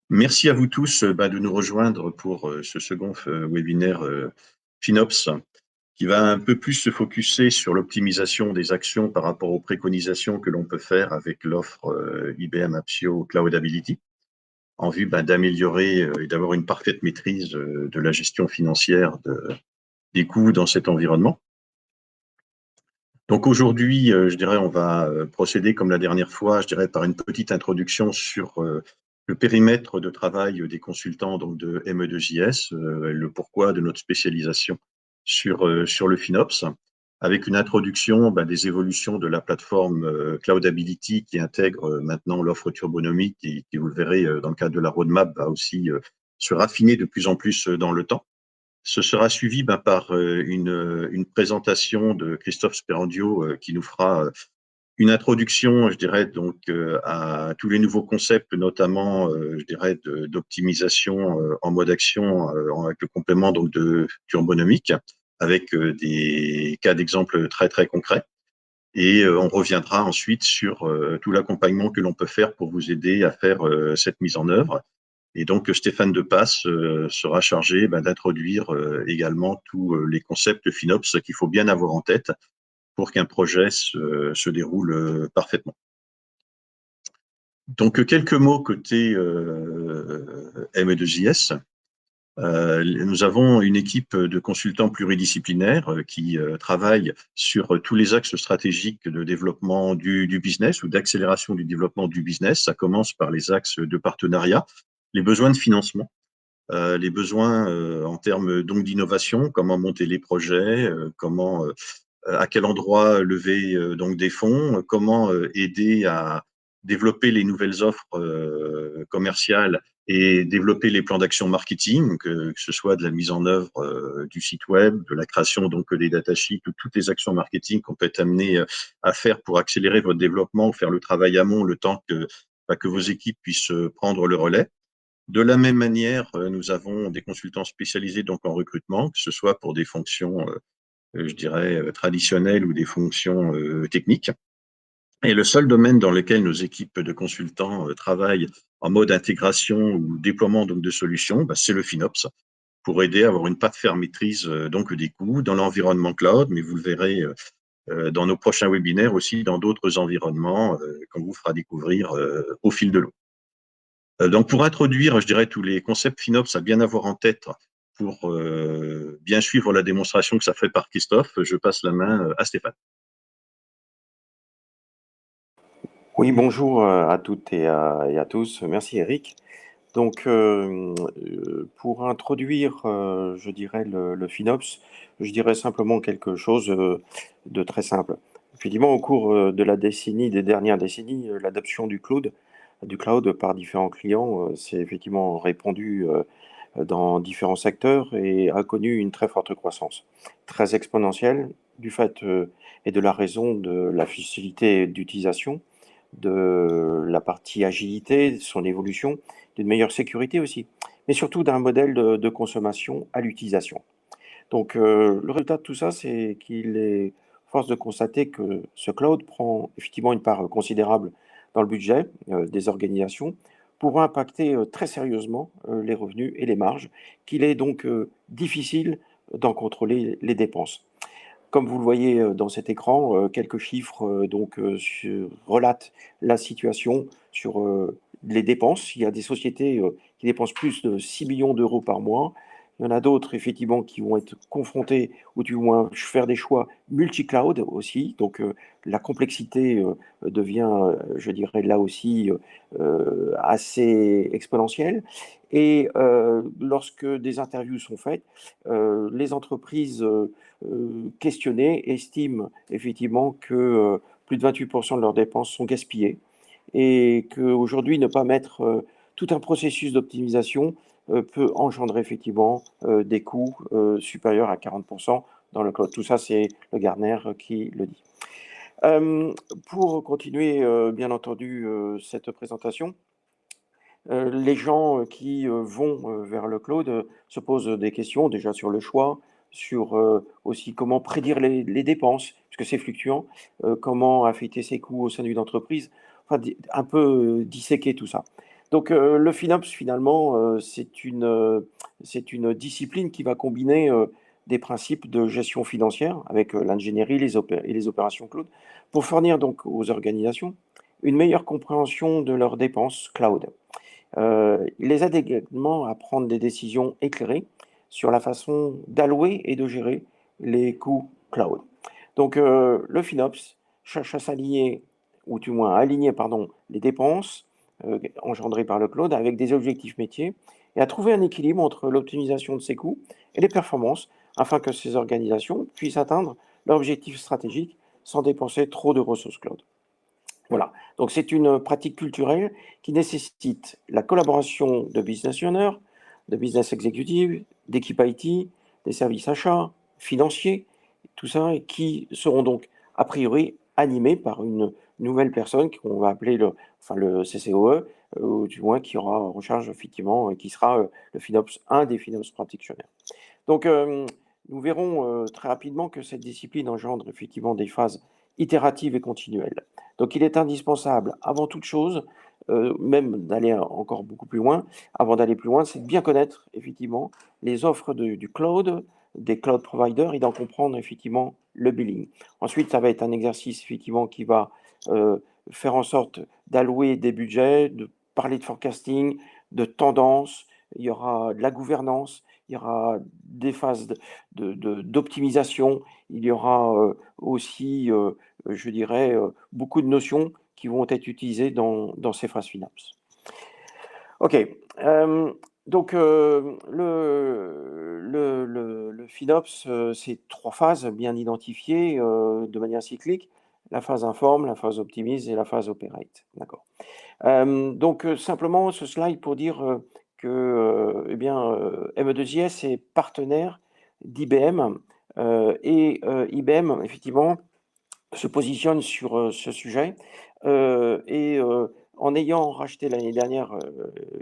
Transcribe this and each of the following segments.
Merci à vous tous de nous rejoindre pour ce second webinaire FinOps qui va un peu plus se focuser sur l'optimisation des actions par rapport aux préconisations que l'on peut faire avec l'offre IBM Appsio Cloudability en vue d'améliorer et d'avoir une parfaite maîtrise de la gestion financière des coûts dans cet environnement. Donc aujourd'hui, je dirais, on va procéder comme la dernière fois, je dirais, par une petite introduction sur le périmètre de travail des consultants donc de ME2JS, le pourquoi de notre spécialisation sur le FinOps, avec une introduction des évolutions de la plateforme Cloudability qui intègre maintenant l'offre turbonomique qui, vous le verrez dans le cadre de la roadmap, va aussi se raffiner de plus en plus dans le temps. Ce sera suivi par une présentation de Christophe Sperandio qui nous fera une introduction, je dirais, donc à tous les nouveaux concepts, notamment, je dirais, d'optimisation en mode action avec le complément donc de turbonomique, avec des cas d'exemple très très concrets. Et on reviendra ensuite sur tout l'accompagnement que l'on peut faire pour vous aider à faire cette mise en œuvre. Et donc, Stéphane Depasse sera chargé d'introduire également tous les concepts FinOps qu'il faut bien avoir en tête pour qu'un projet se déroule parfaitement. Donc, quelques mots côté ME2JS. Nous avons une équipe de consultants pluridisciplinaires qui travaillent sur tous les axes stratégiques de développement du business ou d'accélération du développement du business. Ça commence par les axes de partenariat, les besoins de financement, les besoins en termes donc d'innovation, comment monter les projets, comment à quel endroit lever donc des fonds, comment aider à développer les nouvelles offres commerciales et développer les plans d'action marketing, que ce soit de la mise en œuvre du site web, de la création donc des datasheets, ou toutes les actions marketing qu'on peut être amené à faire pour accélérer votre développement ou faire le travail amont le temps que vos équipes puissent prendre le relais. De la même manière, nous avons des consultants spécialisés donc en recrutement, que ce soit pour des fonctions je dirais, traditionnelles ou des fonctions techniques. Et le seul domaine dans lequel nos équipes de consultants travaillent en mode intégration ou déploiement donc, de solutions, c'est le FinOps, pour aider à avoir une parfaite maîtrise donc des coûts dans l'environnement cloud, mais vous le verrez dans nos prochains webinaires aussi dans d'autres environnements qu'on vous fera découvrir au fil de l'eau. Donc, pour introduire, je dirais, tous les concepts FinOps à bien avoir en tête pour bien suivre la démonstration que ça fait par Christophe, je passe la main à Stéphane. Oui, bonjour à toutes et à tous. Merci Eric. Donc, pour introduire, je dirais, le FinOps, je dirais simplement quelque chose de très simple. Effectivement, au cours de des dernières décennies, l'adoption du cloud par différents clients, s'est effectivement répandue dans différents secteurs et a connu une très forte croissance, très exponentielle, du fait et de la raison de la facilité d'utilisation, de la partie agilité, son évolution, d'une meilleure sécurité aussi, mais surtout d'un modèle de consommation à l'utilisation. Donc, le résultat de tout ça, c'est qu'il est force de constater que ce cloud prend effectivement une part considérable dans le budget des organisations pour impacter très sérieusement les revenus et les marges, qu'il est donc difficile d'en contrôler les dépenses. Comme vous le voyez dans cet écran, quelques chiffres relatent la situation sur les dépenses. Il y a des sociétés qui dépensent plus de 6 millions d'euros par mois. Il y en a d'autres, effectivement, qui vont être confrontées ou du moins faire des choix multi-cloud aussi. Donc, la complexité devient, je dirais, là aussi assez exponentielle. Et lorsque des interviews sont faites, les entreprises questionnées estiment effectivement que plus de 28% de leurs dépenses sont gaspillées et qu'aujourd'hui, ne pas mettre tout un processus d'optimisation peut engendrer effectivement des coûts supérieurs à 40% dans le cloud. Tout ça, c'est le Gartner qui le dit. Pour continuer, bien entendu, cette présentation, les gens qui vont vers le cloud se posent des questions déjà sur le choix, sur aussi comment prédire les dépenses, puisque c'est fluctuant, comment affecter ses coûts au sein d'une entreprise, enfin, un peu disséquer tout ça. Donc, le FinOps, finalement, c'est une discipline qui va combiner des principes de gestion financière avec l'ingénierie et les opérations cloud pour fournir donc aux organisations une meilleure compréhension de leurs dépenses cloud. Il les aide également à prendre des décisions éclairées sur la façon d'allouer et de gérer les coûts cloud. Donc, le FinOps cherche à s'aligner, ou du moins à aligner, pardon, les dépenses engendrées par le cloud avec des objectifs métiers et à trouver un équilibre entre l'optimisation de ses coûts et les performances afin que ces organisations puissent atteindre leurs objectifs stratégiques sans dépenser trop de ressources cloud. Voilà, donc c'est une pratique culturelle qui nécessite la collaboration de business owners, de business executives, d'équipes IT, des services achats, financiers, tout ça, et qui seront donc a priori animés par une nouvelle personne qu'on va appeler le CCOE, ou du moins qui aura en charge effectivement, qui sera le FinOps, un des FinOps practitioners. Donc, nous verrons très rapidement que cette discipline engendre effectivement des phases itératives et continuelles. Donc, il est indispensable, avant toute chose, même d'aller encore beaucoup plus loin, avant d'aller plus loin, c'est de bien connaître effectivement les offres du cloud, des cloud providers et d'en comprendre effectivement le billing. Ensuite, ça va être un exercice effectivement qui va faire en sorte d'allouer des budgets, de parler de forecasting, de tendance, il y aura de la gouvernance, il y aura des phases d'optimisation, il y aura aussi, je dirais, beaucoup de notions qui vont être utilisées dans ces phases FinOps. OK. Donc, le FinOps, c'est 3 phases bien identifiées de manière cyclique. La phase informe, la phase optimise et la phase operate. D'accord. Donc, simplement ce slide pour dire que eh bien, ME2JS est partenaire d'IBM et IBM, effectivement, se positionne sur ce sujet et en ayant racheté l'année dernière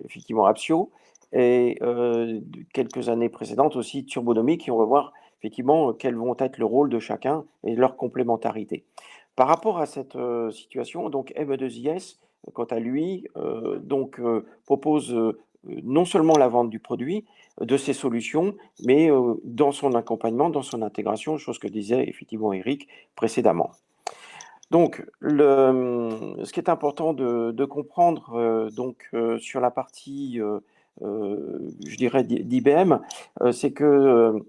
effectivement Appsio et quelques années précédentes aussi Turbonomic, et on va voir effectivement quels vont être le rôle de chacun et leur complémentarité. Par rapport à cette situation, donc ME2JS, quant à lui, propose non seulement la vente du produit, de ses solutions, mais dans son accompagnement, dans son intégration, chose que disait effectivement Eric précédemment. Donc, ce qui est important de comprendre sur la partie, je dirais, d'IBM, c'est que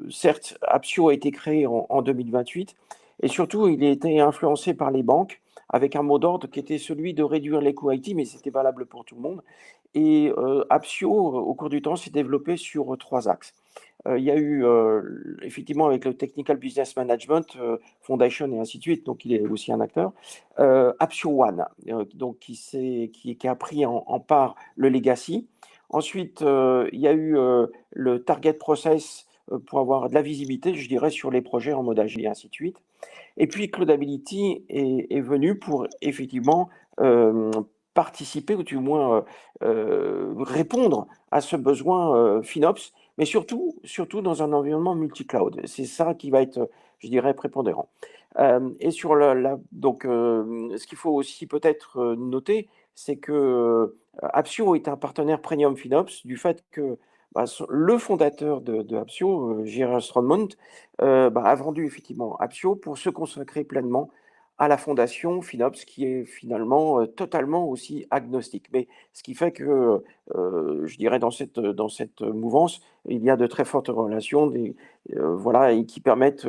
certes, Appsio a été créé en 2028 et surtout, il a été influencé par les banques avec un mot d'ordre qui était celui de réduire les coûts IT, mais c'était valable pour tout le monde. Et Appsio, au cours du temps, s'est développé sur 3 axes. Il y a eu effectivement avec le Technical Business Management Foundation et ainsi de suite, donc il est aussi un acteur. Appsio One, donc qui a pris en part le legacy. Ensuite, il y a eu le Target Process pour avoir de la visibilité, je dirais, sur les projets en mode agile et ainsi de suite. Et puis Cloudability est venu pour effectivement participer ou du moins répondre à ce besoin FinOps, mais surtout dans un environnement multi-cloud. C'est ça qui va être, je dirais, prépondérant. Et sur ce qu'il faut aussi peut-être noter, c'est que Appsio est un partenaire premium FinOps du fait que le fondateur de Appsio, Gérard Stromont, a vendu effectivement Appsio pour se consacrer pleinement à la fondation FinOps, qui est finalement totalement aussi agnostique. Mais ce qui fait que, je dirais, dans cette mouvance, il y a de très fortes relations, voilà, et qui permettent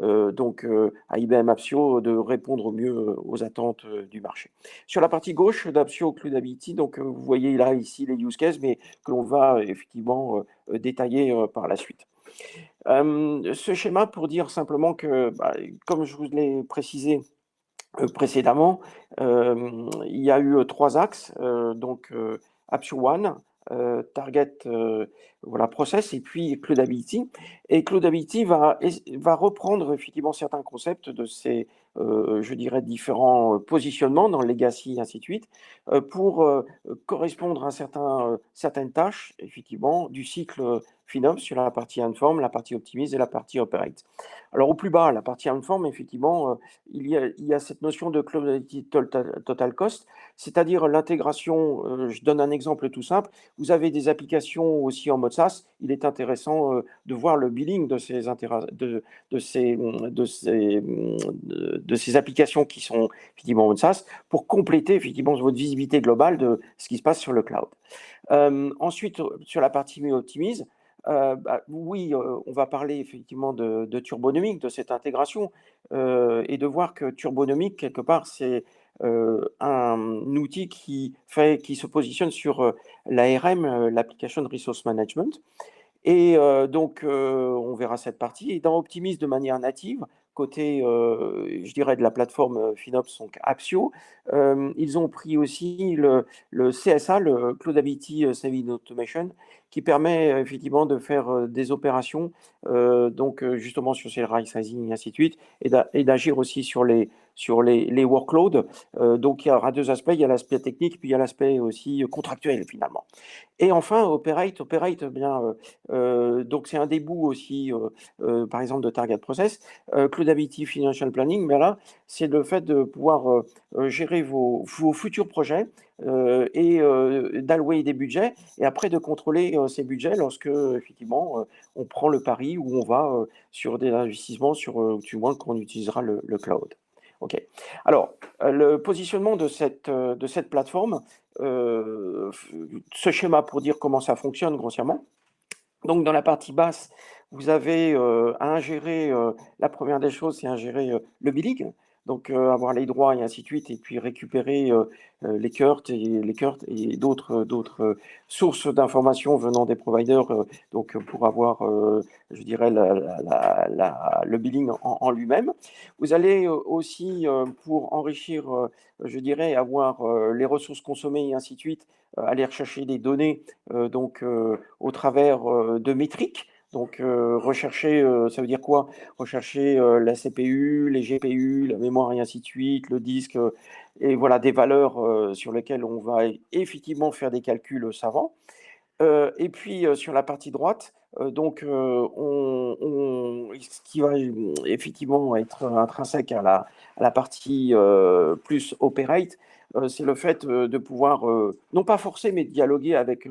à IBM Appsio de répondre au mieux aux attentes du marché. Sur la partie gauche d'Appsio Cloudability, donc vous voyez là ici les use cases, mais que l'on va effectivement détailler par la suite. Ce schéma pour dire simplement que, comme je vous l'ai précisé précédemment, il y a eu 3 axes, Appsio One, Target Process et puis Cloudability. Et Cloudability va reprendre effectivement certains concepts de ces, je dirais, différents positionnements dans le legacy et ainsi de suite, pour correspondre à certaines tâches, effectivement, du cycle FinOps sur la partie Inform, la partie Optimise et la partie Operate. Alors au plus bas, la partie Inform, effectivement, il y a cette notion de Cloud Total Cost, c'est-à-dire l'intégration. Je donne un exemple tout simple. Vous avez des applications aussi en mode SaaS. Il est intéressant de voir le billing de ces applications qui sont effectivement en mode SaaS pour compléter effectivement votre visibilité globale de ce qui se passe sur le cloud. Ensuite, sur la partie Optimise, oui, on va parler effectivement de Turbonomic, de cette intégration, et de voir que Turbonomic, quelque part, c'est un outil qui se positionne sur l'ARM, l'Application Resource Management. Et donc, on verra cette partie. Et dans Optimise de manière native, côté, je dirais, de la plateforme FinOps, donc Appsio, ils ont pris aussi le CSA, le Cloudability Saving Automation, qui permet effectivement de faire des opérations, donc justement sur ces right sizing et ainsi de suite, et d'agir aussi sur les workloads. Donc, il y aura deux aspects, il y a l'aspect technique, puis il y a l'aspect aussi contractuel finalement. Et enfin, Operate, eh bien, donc c'est un des bouts aussi, par exemple, de Target Process. Cloudability Financial Planning, mais là, c'est le fait de pouvoir gérer vos futurs projets et d'allouer des budgets, et après de contrôler ces budgets lorsque, effectivement, on prend le pari ou on va sur des investissements, du moins qu'on utilisera le cloud. OK. Alors, le positionnement de cette plateforme, ce schéma pour dire comment ça fonctionne grossièrement. Donc, dans la partie basse, vous avez à ingérer, la première des choses, c'est ingérer le billing, donc avoir les droits et ainsi de suite, et puis récupérer les CURT et d'autres sources d'informations venant des providers, donc pour avoir, je dirais, le billing en lui-même. Vous allez aussi, pour enrichir, je dirais, avoir les ressources consommées et ainsi de suite, aller rechercher des données donc au travers de métriques. Donc rechercher, ça veut dire quoi? Rechercher la CPU, les GPU, la mémoire et ainsi de suite, le disque, et voilà des valeurs sur lesquelles on va effectivement faire des calculs savants. Et puis sur la partie droite, donc ce qui va effectivement être intrinsèque à la partie plus Operate, c'est le fait de pouvoir, non pas forcer, mais dialoguer avec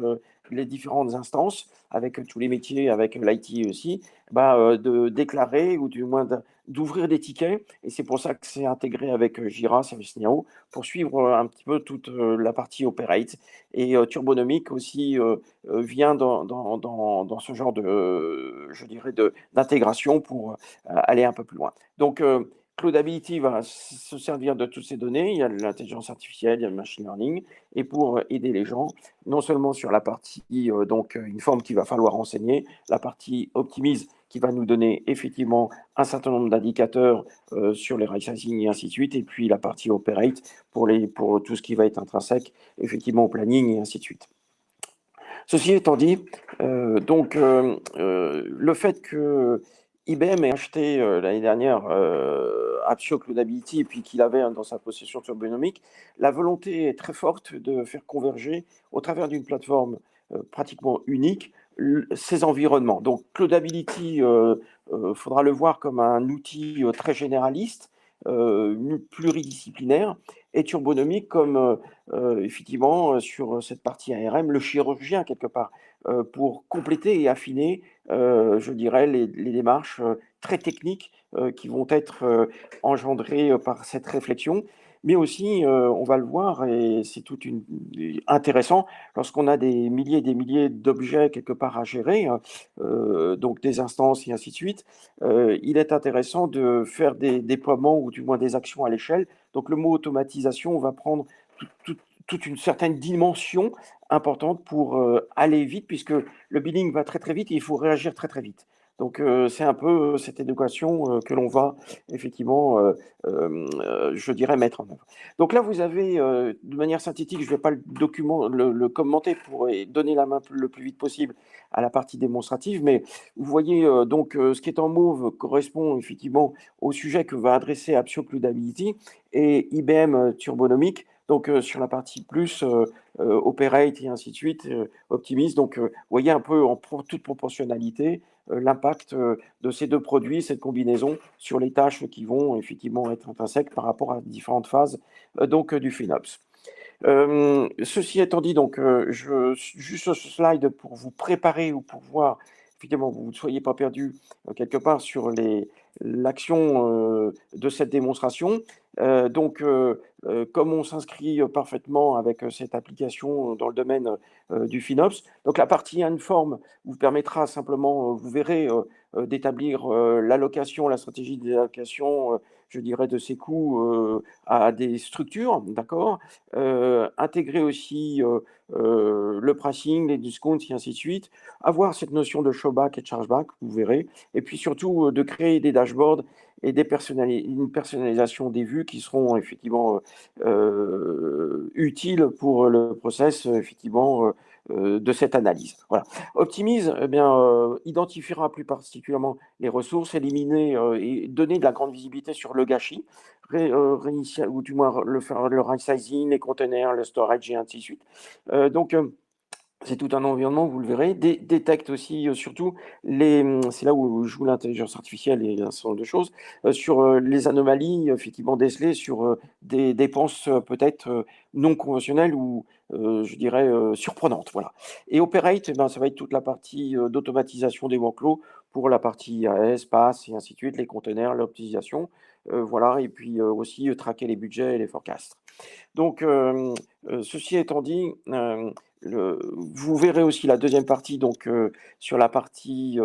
les différentes instances, avec tous les métiers, avec l'IT aussi, de déclarer ou du moins d'ouvrir des tickets. Et c'est pour ça que c'est intégré avec Jira, ServiceNow, pour suivre un petit peu toute la partie Operate. Et Turbonomic aussi vient dans ce genre de, je dirais, d'intégration pour aller un peu plus loin. Donc, Cloudability va se servir de toutes ces données. Il y a de l'intelligence artificielle, il y a le machine learning, et pour aider les gens, non seulement sur la partie, donc une forme qu'il va falloir enseigner, la partie optimise qui va nous donner effectivement un certain nombre d'indicateurs sur les right sizing et ainsi de suite, et puis la partie operate pour tout ce qui va être intrinsèque, effectivement au planning et ainsi de suite. Ceci étant dit, le fait que IBM ait acheté l'année dernière Appsio Cloudability et puis qu'il avait dans sa possession Turbonomic, la volonté est très forte de faire converger au travers d'une plateforme pratiquement unique ces environnements. Donc Cloudability, faudra le voir comme un outil très généraliste, pluridisciplinaire, et Turbonomic comme effectivement sur cette partie ARM, le chirurgien quelque part, pour compléter et affiner, je dirais, les démarches très techniques qui vont être engendrées par cette réflexion. Mais aussi, on va le voir, et c'est intéressant, lorsqu'on a des milliers et des milliers d'objets quelque part à gérer, donc des instances et ainsi de suite, il est intéressant de faire des déploiements ou du moins des actions à l'échelle. Donc le mot automatisation va prendre toute une certaine dimension importante pour aller vite, puisque le billing va très très vite et il faut réagir très très vite. Donc c'est un peu cette éducation que l'on va effectivement, je dirais, mettre en œuvre. Donc là, vous avez, de manière synthétique, je ne vais pas le commenter pour donner la main le plus vite possible à la partie démonstrative, mais vous voyez donc ce qui est en mauve correspond effectivement au sujet que va adresser Appsio Cloudability, et IBM Turbonomic Donc sur la partie plus operate et ainsi de suite, optimise. Donc vous voyez un peu toute proportionnalité l'impact de ces deux produits, cette combinaison sur les tâches qui vont effectivement être intrinsèques par rapport à différentes phases du FinOps. Ceci étant dit, donc, juste ce slide pour vous préparer ou pour voir, effectivement, vous ne soyez pas perdu quelque part sur l'action de cette démonstration. Comme on s'inscrit parfaitement avec cette application dans le domaine du FinOps, donc la partie Inform vous permettra simplement, vous verrez, d'établir l'allocation, la stratégie d'allocation, je dirais, de ces coûts à des structures, d'accord, intégrer aussi le pricing, les discounts et ainsi de suite, avoir cette notion de showback et de chargeback, vous verrez, et puis surtout de créer des dashboards et une personnalisation des vues qui seront effectivement utiles pour le process effectivement de cette analyse. Voilà. Optimise, eh bien, identifiera plus particulièrement les ressources, éliminer et donner de la grande visibilité sur le gâchis, ou du moins faire le right sizing, les containers, le storage et ainsi de suite. C'est tout un environnement, vous le verrez. Détecte aussi, surtout, c'est là où joue l'intelligence artificielle et un certain nombre de choses, sur les anomalies, effectivement, décelées sur des dépenses peut-être non conventionnelles ou, je dirais, surprenantes. Voilà. Et Operate, eh ben, ça va être toute la partie d'automatisation des workflows pour la partie AS, PaaS et ainsi de suite, les conteneurs, l'optimisation. Voilà. Et puis aussi traquer les budgets et les forecasts. Donc, ceci étant dit, vous verrez aussi la deuxième partie, donc sur la partie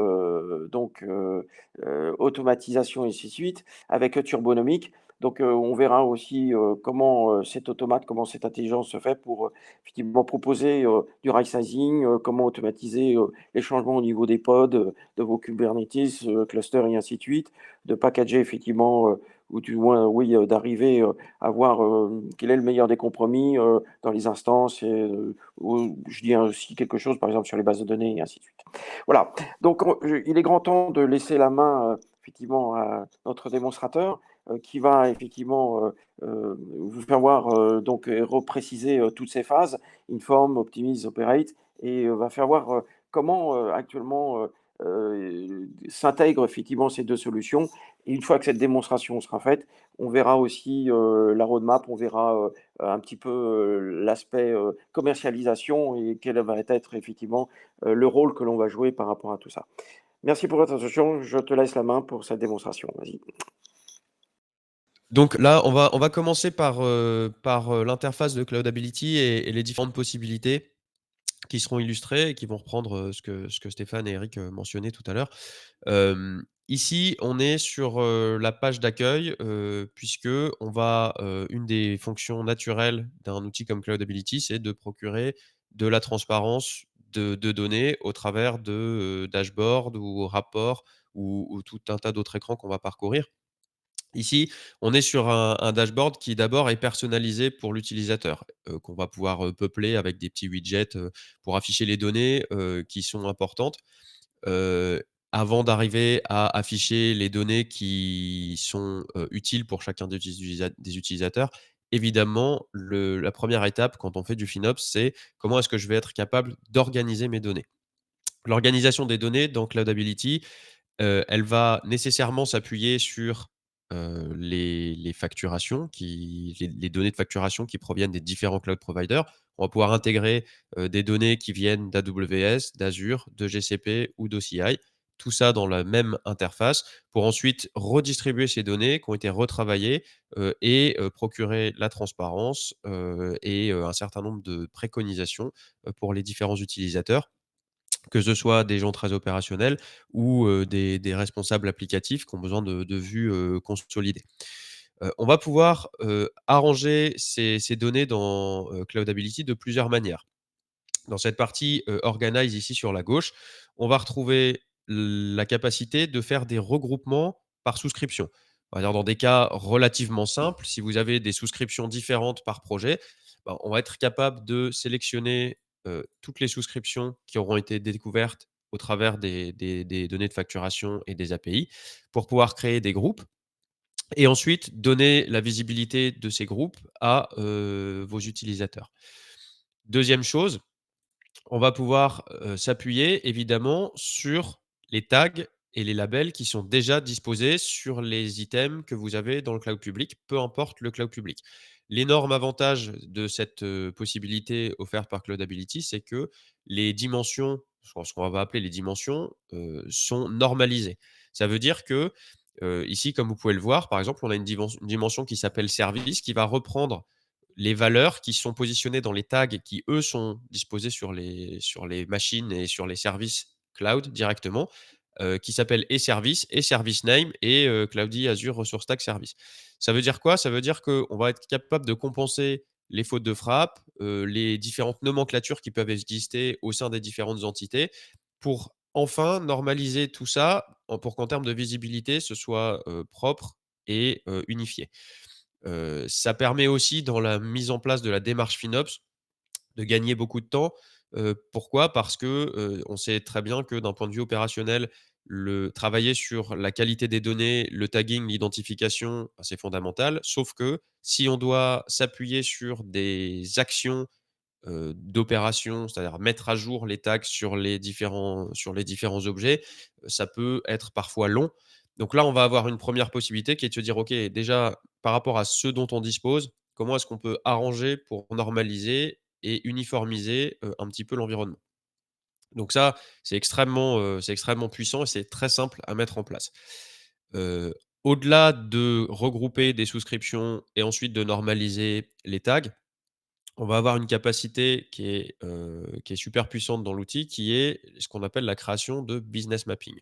automatisation et ainsi de suite, avec Turbonomic. Donc, on verra aussi comment cet automate, comment cette intelligence se fait pour effectivement proposer du right sizing, comment automatiser les changements au niveau des pods, de vos Kubernetes, clusters et ainsi de suite, de packager effectivement, ou du moins, oui, d'arriver à voir quel est le meilleur des compromis dans les instances. Et, je dis aussi quelque chose, par exemple, sur les bases de données et ainsi de suite. Voilà. Donc, il est grand temps de laisser la main, effectivement, à notre démonstrateur qui va effectivement vous faire voir, donc, repréciser toutes ces phases, Inform, Optimize, Operate, et va faire voir comment actuellement s'intègrent effectivement ces deux solutions. Et une fois que cette démonstration sera faite, on verra aussi la roadmap, on verra un petit peu l'aspect commercialisation et quel va être effectivement le rôle que l'on va jouer par rapport à tout ça. Merci pour votre attention. Je te laisse la main pour cette démonstration. Vas-y. Donc là, on va commencer par l'interface de Cloudability et les différentes possibilités qui seront illustrées et qui vont reprendre ce que Stéphane et Eric mentionnaient tout à l'heure. Ici, on est sur la page d'accueil, puisque une des fonctions naturelles d'un outil comme Cloudability, c'est de procurer de la transparence de données au travers de dashboards ou rapports ou tout un tas d'autres écrans qu'on va parcourir. Ici, on est sur un dashboard qui d'abord est personnalisé pour l'utilisateur, qu'on va pouvoir peupler avec des petits widgets pour afficher les données qui sont importantes. Heu, Avant d'arriver à afficher les données qui sont utiles pour chacun des utilisateurs, évidemment, la première étape quand on fait du FinOps, c'est comment est-ce que je vais être capable d'organiser mes données? L'organisation des données dans Cloudability, elle va nécessairement s'appuyer sur les facturations les données de facturation qui proviennent des différents cloud providers. On va pouvoir intégrer des données qui viennent d'AWS, d'Azure, de GCP ou d'OCI. Tout ça dans la même interface pour ensuite redistribuer ces données qui ont été retravaillées et procurer la transparence et un certain nombre de préconisations pour les différents utilisateurs, que ce soit des gens très opérationnels ou des responsables applicatifs qui ont besoin de vues consolidées. On va pouvoir arranger ces données dans Cloudability de plusieurs manières. Dans cette partie Organize ici sur la gauche, on va retrouver la capacité de faire des regroupements par souscription. On va dire dans des cas relativement simples, si vous avez des souscriptions différentes par projet, ben, on va être capable de sélectionner toutes les souscriptions qui auront été découvertes au travers des données de facturation et des API pour pouvoir créer des groupes et ensuite donner la visibilité de ces groupes à vos utilisateurs. Deuxième chose, on va pouvoir s'appuyer évidemment sur les tags et les labels qui sont déjà disposés sur les items que vous avez dans le cloud public, peu importe le cloud public. L'énorme avantage de cette possibilité offerte par Cloudability, c'est que les dimensions, ce qu'on va appeler les dimensions, sont normalisées. Ça veut dire que ici, comme vous pouvez le voir, par exemple, on a une dimension qui s'appelle service, qui va reprendre les valeurs qui sont positionnées dans les tags qui, eux, sont disposés sur les machines et sur les services cloud directement, qui s'appellent et service name et Cloudy Azure Resource Tag Service. Ça veut dire quoi? Ça veut dire qu'on va être capable de compenser les fautes de frappe, les différentes nomenclatures qui peuvent exister au sein des différentes entités pour enfin normaliser tout ça pour qu'en termes de visibilité, ce soit propre et unifié. Ça permet aussi dans la mise en place de la démarche FinOps de gagner beaucoup de temps. Pourquoi? Parce que, on sait très bien que d'un point de vue opérationnel, le travailler sur la qualité des données, le tagging, l'identification, bah, c'est fondamental. Sauf que si on doit s'appuyer sur des actions d'opération, c'est-à-dire mettre à jour les tags sur les différents objets, ça peut être parfois long. Donc là, on va avoir une première possibilité qui est de se dire: «OK, déjà, par rapport à ce dont on dispose, comment est-ce qu'on peut arranger pour normaliser et uniformiser, un petit peu l'environnement?» Donc ça, c'est extrêmement puissant et c'est très simple à mettre en place. Heu, Au-delà de regrouper des souscriptions et ensuite de normaliser les tags, on va avoir une capacité qui est super puissante dans l'outil, qui est ce qu'on appelle la création de business mapping.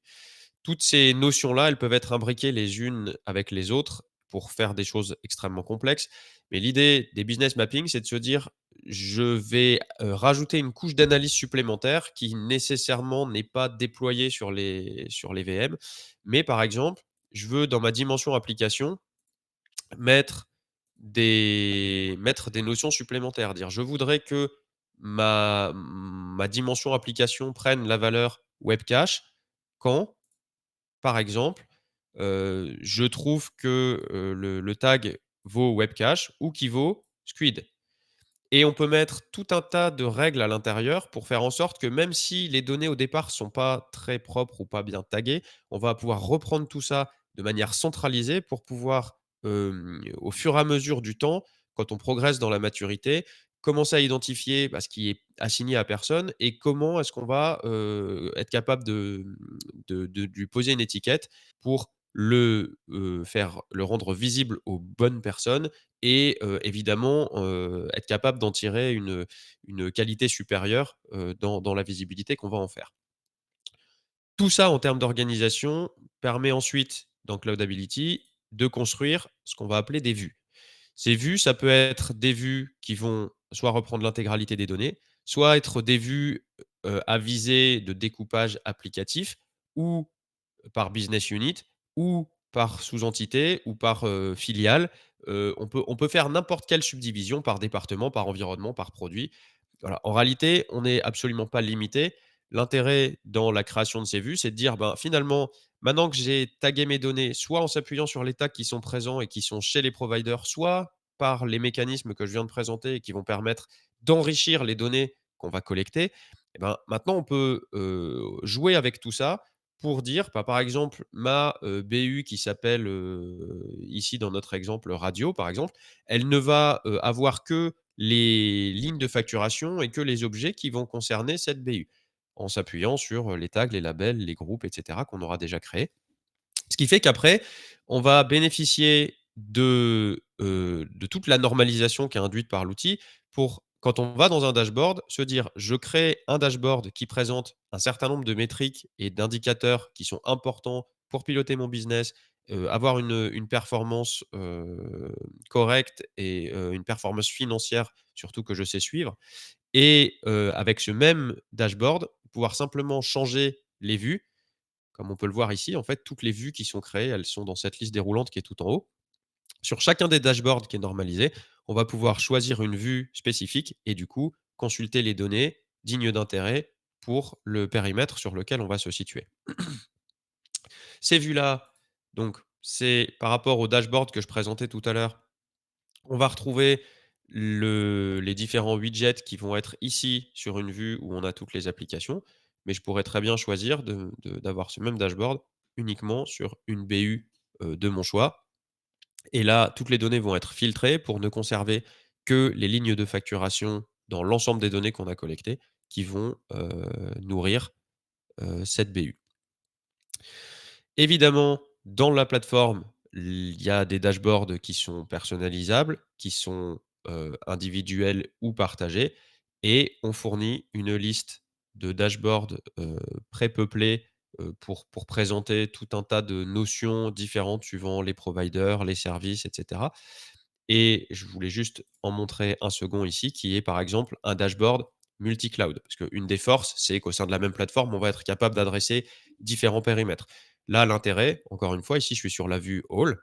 Toutes ces notions-là, elles peuvent être imbriquées les unes avec les autres pour faire des choses extrêmement complexes. Mais l'idée des business mapping, c'est de se dire, je vais rajouter une couche d'analyse supplémentaire qui nécessairement n'est pas déployée sur les VM. Mais par exemple, je veux dans ma dimension application mettre mettre des notions supplémentaires. Dire: «Je voudrais que ma dimension application prenne la valeur web cache quand, par exemple, je trouve que, le tag vaut web cache ou qu'il vaut squid». Et on peut mettre tout un tas de règles à l'intérieur pour faire en sorte que même si les données au départ sont pas très propres ou pas bien taguées, on va pouvoir reprendre tout ça de manière centralisée pour pouvoir, au fur et à mesure du temps, quand on progresse dans la maturité, commencer à identifier, bah, ce qui est assigné à personne et comment est-ce qu'on va, être capable de lui poser une étiquette pour faire le rendre visible aux bonnes personnes et évidemment, être capable d'en tirer une qualité supérieure, dans la visibilité qu'on va en faire. Tout ça en termes d'organisation permet ensuite, dans Cloudability, de construire ce qu'on va appeler des vues. Ces vues, ça peut être des vues qui vont soit reprendre l'intégralité des données, soit être des vues, à visée de découpage applicatif ou par business unit ou par sous-entité ou par, filiale. On peut faire n'importe quelle subdivision par département, par environnement, par produit. Voilà. En réalité, on n'est absolument pas limité. L'intérêt dans la création de ces vues, c'est de dire, ben, finalement, maintenant que j'ai tagué mes données, soit en s'appuyant sur les tags qui sont présents et qui sont chez les providers, soit par les mécanismes que je viens de présenter et qui vont permettre d'enrichir les données qu'on va collecter, et ben, maintenant on peut, jouer avec tout ça pour dire, bah, par exemple, ma, BU qui s'appelle, ici dans notre exemple radio, par exemple, elle ne va, avoir que les lignes de facturation et que les objets qui vont concerner cette BU, en s'appuyant sur, les tags, les labels, les groupes et cetera qu'on aura déjà créés. Ce qui fait qu'après, on va bénéficier de toute la normalisation qui est induite par l'outil pour, quand on va dans un dashboard, se dire: «Je crée un dashboard qui présente un certain nombre de métriques et d'indicateurs qui sont importants pour piloter mon business, avoir une performance, correcte et une performance financière surtout que je sais suivre» et avec ce même dashboard, pouvoir simplement changer les vues comme on peut le voir ici, en fait, toutes les vues qui sont créées, elles sont dans cette liste déroulante qui est tout en haut. Sur chacun des dashboards qui est normalisé, on va pouvoir choisir une vue spécifique et du coup, consulter les données dignes d'intérêt pour le périmètre sur lequel on va se situer. Ces vues-là, donc, c'est par rapport au dashboard que je présentais tout à l'heure. On va retrouver les différents widgets qui vont être ici sur une vue où on a toutes les applications, mais je pourrais très bien choisir d'avoir ce même dashboard uniquement sur une BU de mon choix. Et là, toutes les données vont être filtrées pour ne conserver que les lignes de facturation dans l'ensemble des données qu'on a collectées qui vont nourrir cette BU. Évidemment, dans la plateforme, il y a des dashboards qui sont personnalisables, qui sont, individuels ou partagés et on fournit une liste de dashboards, prépeuplés, pour présenter tout un tas de notions différentes suivant les providers, les services et cetera. Et je voulais juste en montrer un second ici, qui est par exemple un dashboard multi-cloud. Parce qu'une des forces, c'est qu'au sein de la même plateforme, on va être capable d'adresser différents périmètres. Là, l'intérêt, encore une fois, ici, je suis sur la vue All.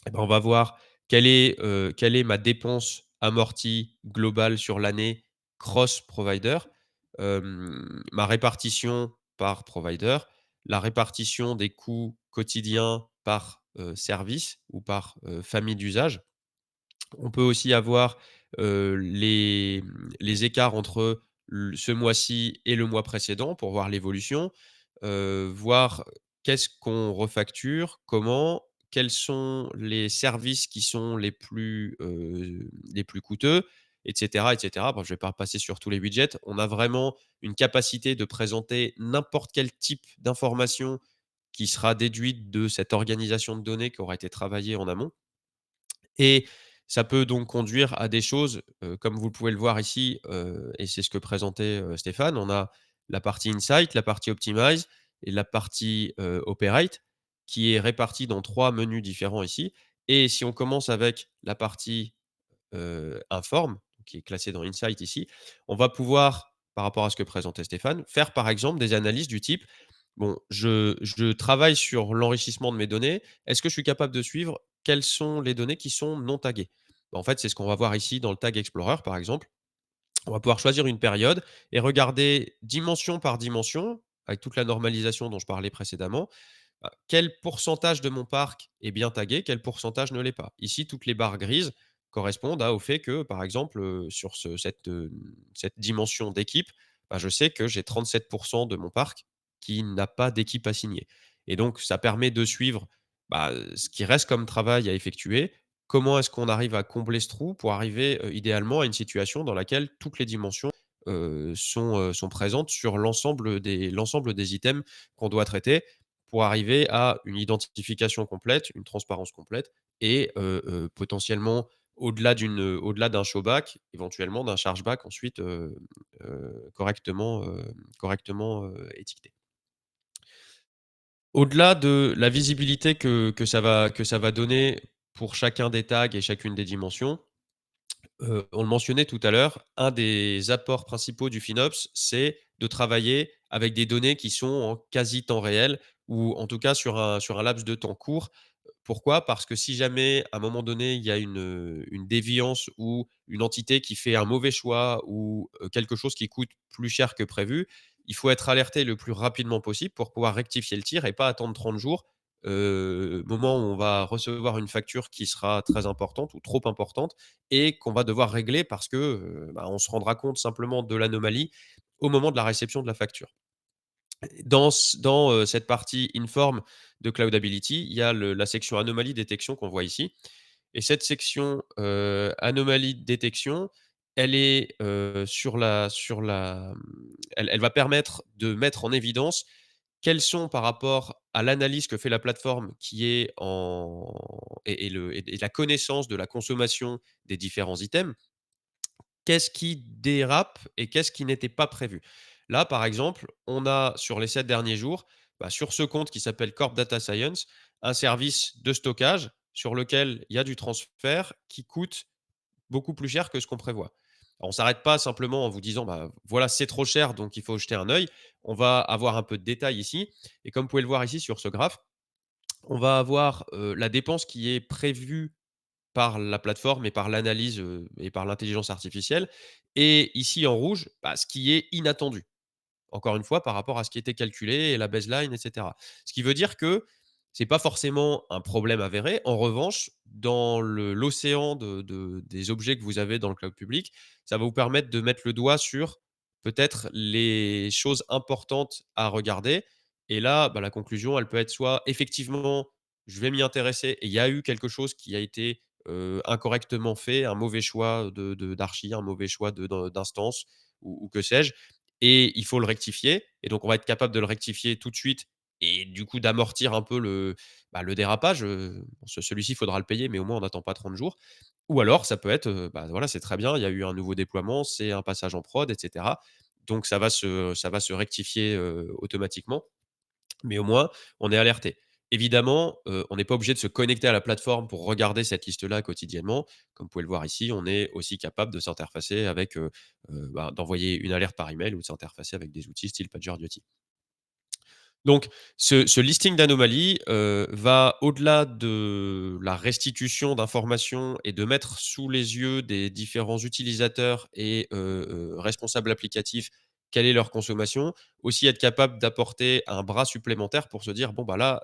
Eh ben, on va voir quelle est ma dépense amortie globale sur l'année cross-provider, ma répartition par provider, la répartition des coûts quotidiens par service ou par famille d'usage. On peut aussi avoir, les écarts entre ce mois-ci et le mois précédent pour voir l'évolution, voir qu'est-ce qu'on refacture, comment, quels sont les services qui sont les plus coûteux et cetera et cetera. Bon, je ne vais pas passer sur tous les widgets. On a vraiment une capacité de présenter n'importe quel type d'information qui sera déduite de cette organisation de données qui aura été travaillée en amont. Et ça peut donc conduire à des choses, comme vous pouvez le voir ici, et c'est ce que présentait, Stéphane. On a la partie insight, la partie optimize et la partie, operate qui est répartie dans 3 menus différents ici. Et si on commence avec la partie, informe, qui est classée dans insight ici, on va pouvoir, par rapport à ce que présentait Stéphane, faire par exemple des analyses du type: «Bon, je travaille sur l'enrichissement de mes données. Est-ce que je suis capable de suivre quelles sont les données qui sont non taguées?» Bah, en fait, c'est ce qu'on va voir ici dans le Tag Explorer, par exemple. On va pouvoir choisir une période et regarder dimension par dimension, avec toute la normalisation dont je parlais précédemment, quel pourcentage de mon parc est bien tagué, quel pourcentage ne l'est pas. Ici, toutes les barres grises correspondent au fait que, par exemple, sur cette dimension d'équipe, bah, je sais que j'ai 37% de mon parc qui n'a pas d'équipe assignée. Et donc, ça permet de suivre ce qui reste comme travail à effectuer. Comment est-ce qu'on arrive à combler ce trou pour arriver idéalement à une situation dans laquelle toutes les dimensions sont présentes sur l'ensemble des items qu'on doit traiter pour arriver à une identification complète, une transparence complète et potentiellement au-delà d'un showback, éventuellement d'un chargeback ensuite, correctement, étiqueté. Au-delà de la visibilité que ça va donner pour chacun des tags et chacune des dimensions, on le mentionnait tout à l'heure, un des apports principaux du FinOps, c'est de travailler avec des données qui sont en quasi temps réel ou en tout cas sur un laps de temps court. Pourquoi? Parce que si jamais, à un moment donné, il y a une déviance ou une entité qui fait un mauvais choix ou, quelque chose qui coûte plus cher que prévu, il faut être alerté le plus rapidement possible pour pouvoir rectifier le tir et pas attendre 30 jours, moment où on va recevoir une facture qui sera très importante ou trop importante et qu'on va devoir régler parce que, on se rendra compte simplement de l'anomalie au moment de la réception de la facture. Dans cette partie inform de Cloudability, il y a la section anomalie détection qu'on voit ici et cette section, anomalie détection, elle est, elle va permettre de mettre en évidence quels sont par rapport à l'analyse que fait la plateforme qui est en et la connaissance de la consommation des différents items, qu'est-ce qui dérape et qu'est-ce qui n'était pas prévu? Là, par exemple, on a sur les 7 derniers jours, sur ce compte qui s'appelle Corp Data Science, un service de stockage sur lequel il y a du transfert qui coûte beaucoup plus cher que ce qu'on prévoit. Alors, on ne s'arrête pas simplement en vous disant: voilà, c'est trop cher, donc il faut jeter un œil». On va avoir un peu de détails ici et comme vous pouvez le voir ici sur ce graphe, on va avoir, la dépense qui est prévue par la plateforme et par l'analyse, et par l'intelligence artificielle et ici en rouge, ce qui est inattendu. Encore une fois, par rapport à ce qui était calculé et la baseline et cetera. Ce qui veut dire que C'est pas forcément un problème avéré. En revanche, dans l'océan des objets que vous avez dans le cloud public, ça va vous permettre de mettre le doigt sur peut-être les choses importantes à regarder. Et là, bah, la conclusion, elle peut être soit effectivement, je vais m'y intéresser et il y a eu quelque chose qui a été incorrectement fait, un mauvais choix d'archi, un mauvais choix d'instance ou que sais-je, et il faut le rectifier. Et donc, on va être capable de le rectifier tout de suite et du coup d'amortir un peu le dérapage. Bon, celui-ci, il faudra le payer, mais au moins on n'attend pas 30 jours. Ou alors ça peut être, bah, voilà, c'est très bien, il y a eu un nouveau déploiement, c'est un passage en prod et cetera. Donc ça va se rectifier, automatiquement, mais au moins on est alerté. Évidemment, on n'est pas obligé de se connecter à la plateforme pour regarder cette liste-là quotidiennement. Comme vous pouvez le voir ici, on est aussi capable de s'interfacer avec, d'envoyer une alerte par email ou de s'interfacer avec des outils style PagerDuty. Donc, ce listing d'anomalies, va au-delà de la restitution d'informations et de mettre sous les yeux des différents utilisateurs et responsables applicatifs quelle est leur consommation. Aussi être capable d'apporter un bras supplémentaire pour se dire: «Bon, bah, là,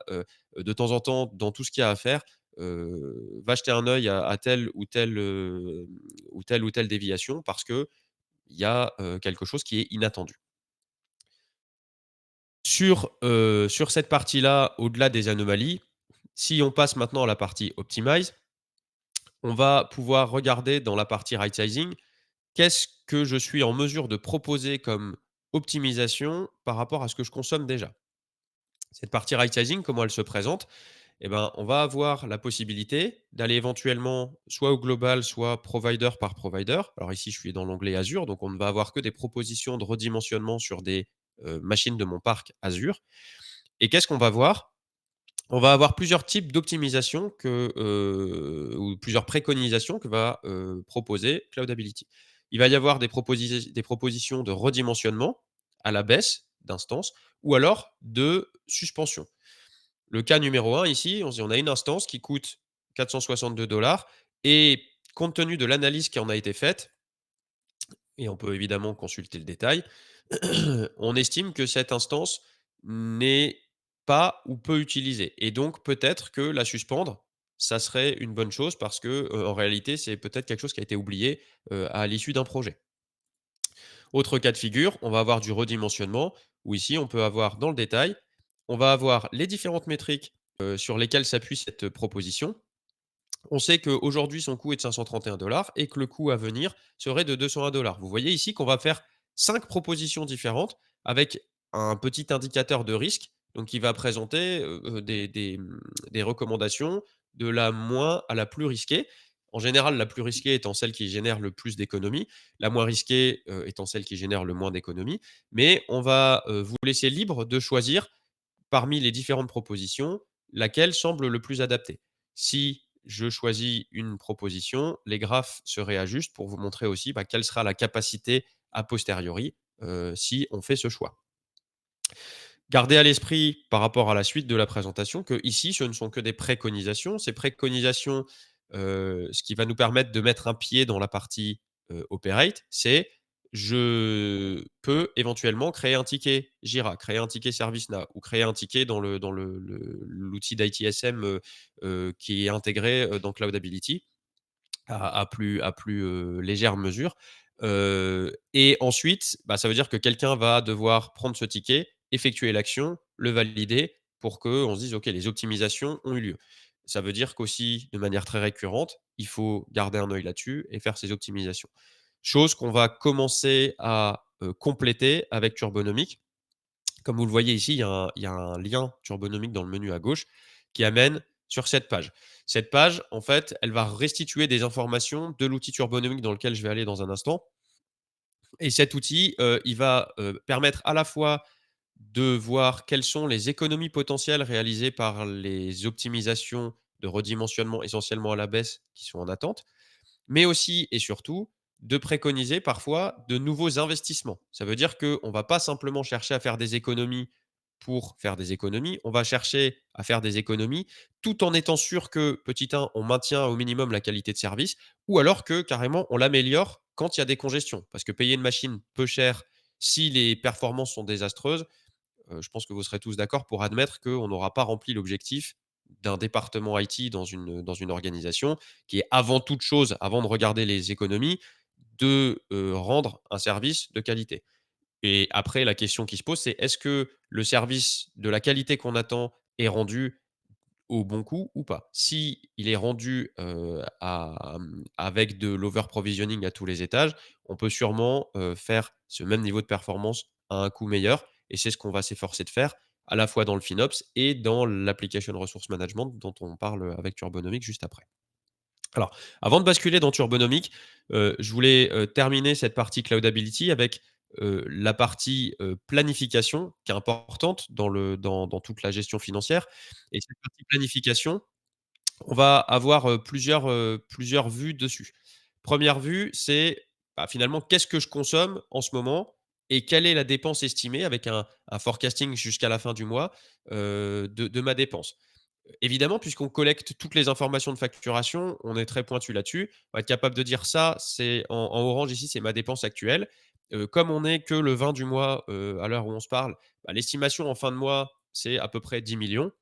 de temps en temps, dans tout ce qu'il y a à faire, va jeter un œil à telle ou telle déviation parce qu'il y a, quelque chose qui est inattendu». Sur cette partie-là, au-delà des anomalies, si on passe maintenant à la partie optimize, on va pouvoir regarder dans la partie right sizing, qu'est-ce que je suis en mesure de proposer comme optimisation par rapport à ce que je consomme déjà? Cette partie right sizing, comment elle se présente? Eh ben, on va avoir la possibilité d'aller éventuellement soit au global, soit provider par provider. Alors ici, je suis dans l'onglet Azure, donc on ne va avoir que des propositions de redimensionnement sur des, machines de mon parc Azure. Et qu'est-ce qu'on va voir? On va avoir plusieurs types d'optimisation ou plusieurs préconisations que va, proposer Cloudability. Il va y avoir des propositions de redimensionnement à la baisse d'instance ou alors de suspension. Le cas numéro un ici, on a une instance qui coûte 462 et compte tenu de l'analyse qui en a été faite, et on peut évidemment consulter le détail, on estime que cette instance n'est pas ou peu utilisée et donc peut-être que la suspendre, ça serait une bonne chose parce que, en réalité, c'est peut-être quelque chose qui a été oublié, à l'issue d'un projet. Autre cas de figure, on va avoir du redimensionnement où ici on peut avoir dans le détail, on va avoir les différentes métriques, sur lesquelles s'appuie cette proposition. On sait qu'aujourd'hui, son coût est de 531 et que le coût à venir serait de 201. Vous voyez ici qu'on va faire 5 propositions différentes avec un petit indicateur de risque, donc qui va présenter, des recommandations de la moins à la plus risquée. En général, la plus risquée étant celle qui génère le plus d'économies, la moins risquée, étant celle qui génère le moins d'économies. Mais on va, vous laisser libre de choisir parmi les différentes propositions, laquelle semble le plus adapté. Si je choisis une proposition, les graphes se réajustent pour vous montrer aussi, bah, quelle sera la capacité a posteriori, si on fait ce choix. Gardez à l'esprit, par rapport à la suite de la présentation, que ici, ce ne sont que des préconisations. Ces préconisations, ce qui va nous permettre de mettre un pied dans la partie, operate, c'est je peux éventuellement créer un ticket Jira, créer un ticket ServiceNow ou créer un ticket dans l'outil d'ITSM, qui est intégré, dans Cloudability à plus, légère mesure. Et ensuite, bah, ça veut dire que quelqu'un va devoir prendre ce ticket, effectuer l'action, le valider pour qu'on se dise: «OK, les optimisations ont eu lieu». Ça veut dire qu'aussi, de manière très récurrente, il faut garder un œil là-dessus et faire ces optimisations. Chose qu'on va commencer à, compléter avec Turbonomic. Comme vous le voyez ici, il y a un lien Turbonomic dans le menu à gauche qui amène sur cette page. Cette page, en fait, elle va restituer des informations de l'outil Turbonomic dans lequel je vais aller dans un instant. Et cet outil, il va, permettre à la fois de voir quelles sont les économies potentielles réalisées par les optimisations de redimensionnement essentiellement à la baisse qui sont en attente, mais aussi et surtout de préconiser parfois de nouveaux investissements. Ça veut dire qu'on ne va pas simplement chercher à faire des économies pour faire des économies, on va chercher à faire des économies tout en étant sûr que, petit 1, on maintient au minimum la qualité de service ou alors que carrément on l'améliore quand il y a des congestions. Parce que payer une machine peu chère si les performances sont désastreuses, je pense que vous serez tous d'accord pour admettre qu'on n'aura pas rempli l'objectif d'un département IT dans une organisation qui est avant toute chose, avant de regarder les économies, de, rendre un service de qualité. Et après la question qui se pose, c'est est-ce que le service de la qualité qu'on attend est rendu au bon coût ou pas? Si il est rendu, avec de l'over-provisioning à tous les étages, on peut sûrement, faire ce même niveau de performance à un coût meilleur et c'est ce qu'on va s'efforcer de faire, à la fois dans le FinOps et dans l'application resource management dont on parle, avec Turbonomic juste après. Alors, avant de basculer dans Turbonomic, je voulais, terminer cette partie Cloudability avec, la partie, planification qui est importante dans toute la gestion financière et cette partie planification, on va avoir, plusieurs vues dessus. Première vue, c'est, bah, finalement, qu'est-ce que je consomme en ce moment et quelle est la dépense estimée avec un forecasting jusqu'à la fin du mois, de ma dépense. Évidemment, puisqu'on collecte toutes les informations de facturation, on est très pointu là-dessus. On va être capable de dire ça, c'est en orange ici, c'est ma dépense actuelle. Comme on n'est que le 20 du mois, à l'heure où on se parle, bah, l'estimation en fin de mois, c'est à peu près 10 millions.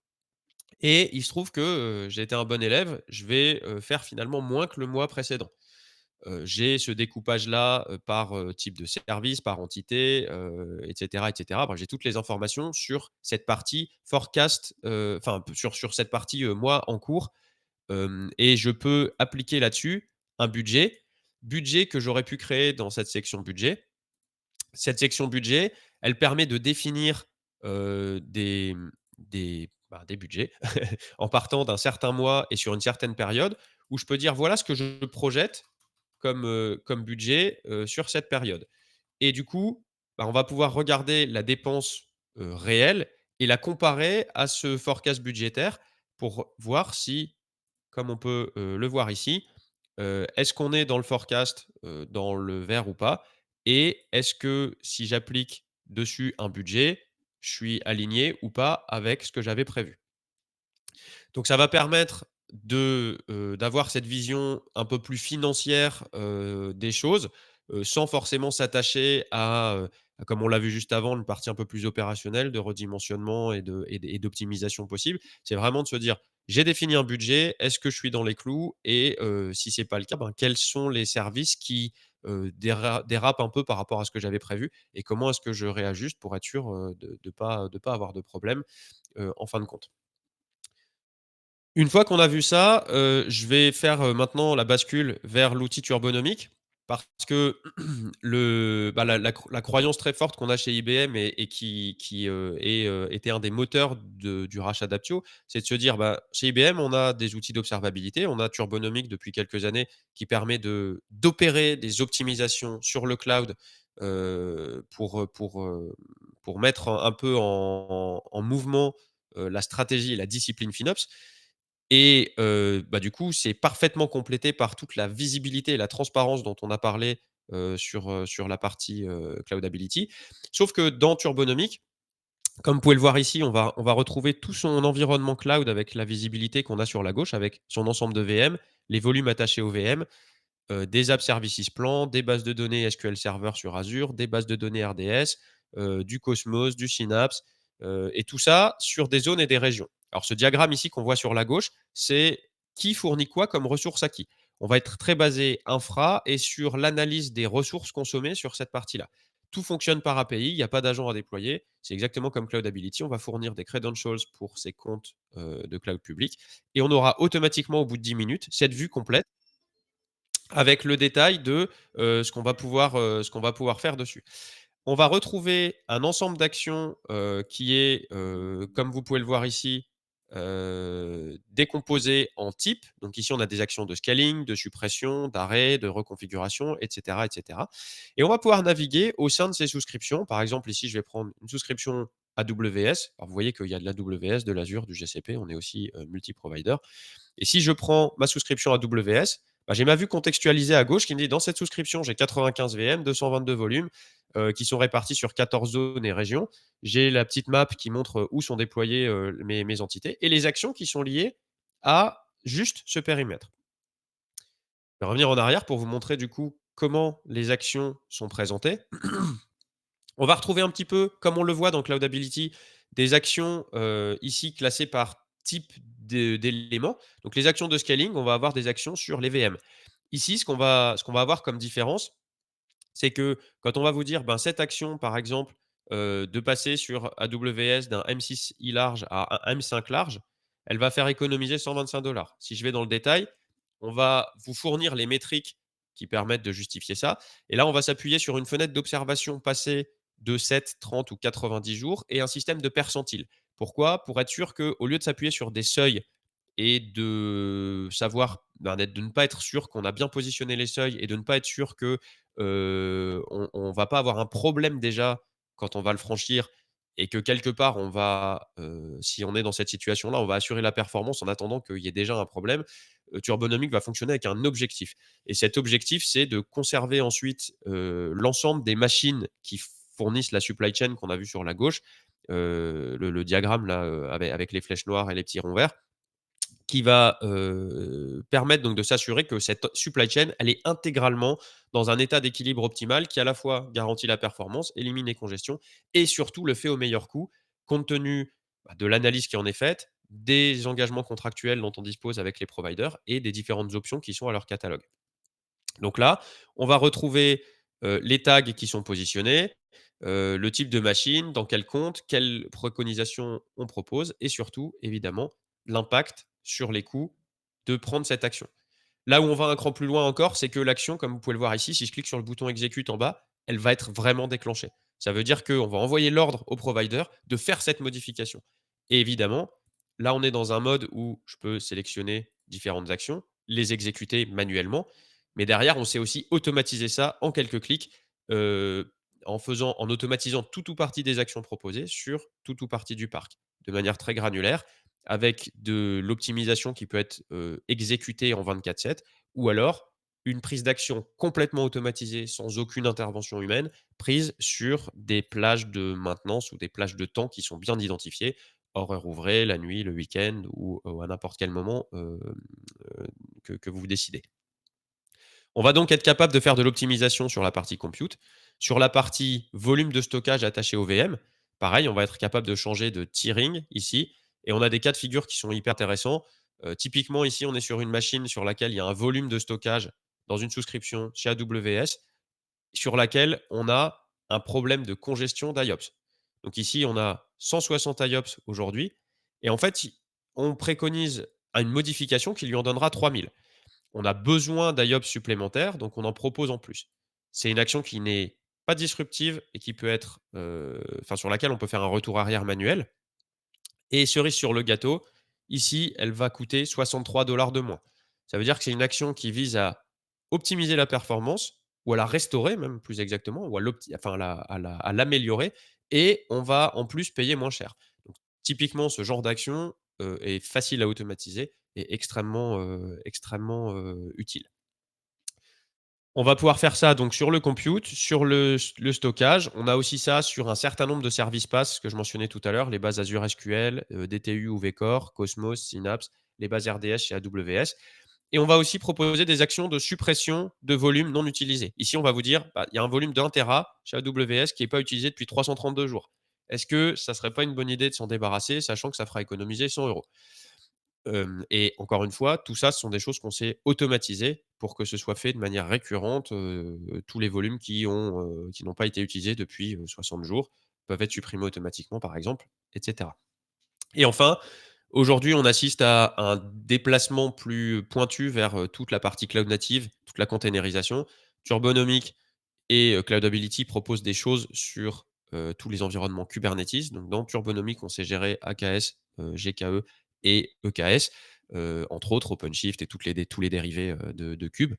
Et il se trouve que, j'ai été un bon élève, je vais, faire finalement moins que le mois précédent. J'ai ce découpage-là, par, type de service, par entité, et cetera. Bah, j'ai toutes les informations sur cette partie forecast, enfin sur cette partie, mois en cours, et je peux appliquer là-dessus un budget que j'aurais pu créer dans cette section budget. Cette section budget, elle permet de définir, des budgets en partant d'un certain mois et sur une certaine période où je peux dire: «Voilà ce que je projette comme budget, sur cette période» et du coup, bah, on va pouvoir regarder la dépense, réelle et la comparer à ce forecast budgétaire pour voir si, comme on peut, le voir ici, est-ce qu'on est dans le forecast, dans le vert ou pas? Et est-ce que si j'applique dessus un budget, je suis aligné ou pas avec ce que j'avais prévu? Donc ça va permettre d'avoir cette vision un peu plus financière, des choses, sans forcément s'attacher comme on l'a vu juste avant, une partie un peu plus opérationnelle de redimensionnement et d'optimisation possible. C'est vraiment de se dire: «J'ai défini un budget, est-ce que je suis dans les clous?» et si c'est pas le cas, ben, quels sont les services qui, dérapent un peu par rapport à ce que j'avais prévu et comment est-ce que je réajuste pour être sûr, de pas avoir de problème, en fin de compte. Une fois qu'on a vu ça, je vais faire, maintenant la bascule vers l'outil Turbonomic parce que la croyance très forte qu'on a chez IBM et était un des moteurs du rachat d'Apptio, c'est de se dire, bah, chez IBM, on a des outils d'observabilité. On a Turbonomic depuis quelques années qui permet d'opérer des optimisations sur le cloud, pour mettre un peu en mouvement, la stratégie et la discipline FinOps. Et bah, du coup, c'est parfaitement complété par toute la visibilité et la transparence dont on a parlé, sur la partie, Cloudability. Sauf que dans Turbonomic, comme vous pouvez le voir ici, on va retrouver tout son environnement cloud avec la visibilité qu'on a sur la gauche, avec son ensemble de VM, les volumes attachés aux VM, des App Services Plans, des bases de données SQL Server sur Azure, des bases de données RDS, du Cosmos, du Synapse, et tout ça sur des zones et des régions. Alors ce diagramme ici qu'on voit sur la gauche, c'est qui fournit quoi comme ressource à qui. On va être très basé infra et sur l'analyse des ressources consommées sur cette partie-là. Tout fonctionne par API, il n'y a pas d'agent à déployer. C'est exactement comme Cloudability. On va fournir des credentials pour ses comptes, de cloud public et on aura automatiquement au bout de 10 minutes cette vue complète avec le détail de, ce qu'on va pouvoir faire dessus. On va retrouver un ensemble d'actions, qui est, comme vous pouvez le voir ici, décomposé en types. Donc ici, on a des actions de scaling, de suppression, d'arrêt, de reconfiguration et cetera et cetera et on va pouvoir naviguer au sein de ces souscriptions. Par exemple, ici, je vais prendre une souscription AWS. Alors vous voyez qu'il y a de l'AWS, de l'Azure, du GCP, on est aussi, multi-provider et si je prends ma souscription AWS, bah, j'ai ma vue contextualisée à gauche qui me dit: «Dans cette souscription, j'ai 95 VM, 222 volumes, qui sont répartis sur 14 zones et régions». J'ai la petite map qui montre, où sont déployées, mes entités et les actions qui sont liées à juste ce périmètre. Je vais revenir en arrière pour vous montrer du coup comment les actions sont présentées. On va retrouver un petit peu, comme on le voit dans Cloudability, des actions ici classées par type d'éléments. Donc les actions de scaling, on va avoir des actions sur les VM. Ici, ce qu'on va avoir comme différence, c'est que quand on va vous dire, ben, cette action, par exemple, de passer sur AWS d'un M6 large à un M5 large, elle va faire économiser 125 $. Si je vais dans le détail, on va vous fournir les métriques qui permettent de justifier ça. Et là, on va s'appuyer sur une fenêtre d'observation passée de 7, 30 ou 90 jours et un système de percentile. Pourquoi? Pour être sûr qu'au lieu de s'appuyer sur des seuils et de savoir, ben, de ne pas être sûr qu'on a bien positionné les seuils et de ne pas être sûr que on va pas avoir un problème déjà quand on va le franchir et que quelque part on va, si on est dans cette situation-là, on va assurer la performance en attendant qu'il y ait déjà un problème. Turbonomic va fonctionner avec un objectif et cet objectif, c'est de conserver ensuite, l'ensemble des machines qui fournissent la supply chain qu'on a vu sur la gauche, le diagramme là, avec les flèches noires et les petits ronds verts qui va, permettre donc de s'assurer que cette supply chain, elle est intégralement dans un état d'équilibre optimal qui, à la fois, garantit la performance, élimine les congestions et surtout le fait au meilleur coût, compte tenu, bah, de l'analyse qui en est faite, des engagements contractuels dont on dispose avec les providers et des différentes options qui sont à leur catalogue. Donc là, on va retrouver, les tags qui sont positionnés, le type de machine, dans quel compte, quelles préconisations on propose et surtout, évidemment, l'impact sur les coûts de prendre cette action. Là où on va un cran plus loin encore, c'est que l'action, comme vous pouvez le voir ici, si je clique sur le bouton exécute en bas, elle va être vraiment déclenchée. Ça veut dire qu'on va envoyer l'ordre au provider de faire cette modification. Et évidemment, là, on est dans un mode où je peux sélectionner différentes actions, les exécuter manuellement, mais derrière, on sait aussi automatiser ça en quelques clics, en automatisant tout ou partie des actions proposées sur tout ou partie du parc, de manière très granulaire, avec de l'optimisation qui peut être exécutée en 24/7, ou alors une prise d'action complètement automatisée sans aucune intervention humaine, prise sur des plages de maintenance ou des plages de temps qui sont bien identifiées, horaires ouvrés, la nuit, le week-end ou à n'importe quel moment que vous décidez. On va donc être capable de faire de l'optimisation sur la partie compute. Sur la partie volume de stockage attaché au VM, pareil, on va être capable de changer de tiering ici. Et on a des cas de figure qui sont hyper intéressants. Typiquement, ici, on est sur une machine sur laquelle il y a un volume de stockage dans une souscription chez AWS, sur laquelle on a un problème de congestion d'IOPS. Donc ici, on a 160 IOPS aujourd'hui. Et en fait, on préconise une modification qui lui en donnera 3000. On a besoin d'IOPS supplémentaires, donc on en propose en plus. C'est une action qui n'est pas disruptive et qui peut être, sur laquelle on peut faire un retour arrière manuel. Et cerise sur le gâteau, ici, elle va coûter 63 $ de moins. Ça veut dire que c'est une action qui vise à optimiser la performance ou à la restaurer même plus exactement, ou à l'améliorer, et on va en plus payer moins cher. Donc typiquement, ce genre d'action, est facile à automatiser et extrêmement, utile. On va pouvoir faire ça donc sur le compute, sur le stockage. On a aussi ça sur un certain nombre de services PaaS que je mentionnais tout à l'heure, les bases Azure SQL, DTU ou Vcore, Cosmos, Synapse, les bases RDS chez AWS. Et on va aussi proposer des actions de suppression de volume non utilisé. Ici, on va vous dire, bah, il y a un volume d'1 Tera chez AWS qui n'est pas utilisé depuis 332 jours. Est-ce que ça ne serait pas une bonne idée de s'en débarrasser, sachant que ça fera économiser 100 €? Et encore une fois, tout ça, ce sont des choses qu'on sait automatiser pour que ce soit fait de manière récurrente. Tous les volumes qui n'ont pas été utilisés depuis 60 jours peuvent être supprimés automatiquement, par exemple, et cetera. Et enfin, aujourd'hui, on assiste à un déplacement plus pointu vers toute la partie cloud native, toute la containerisation. Turbonomic et Cloudability proposent des choses sur tous les environnements Kubernetes. Donc, dans Turbonomic, on sait gérer AKS, GKE et EKS, entre autres OpenShift et tous les dérivés de Kube.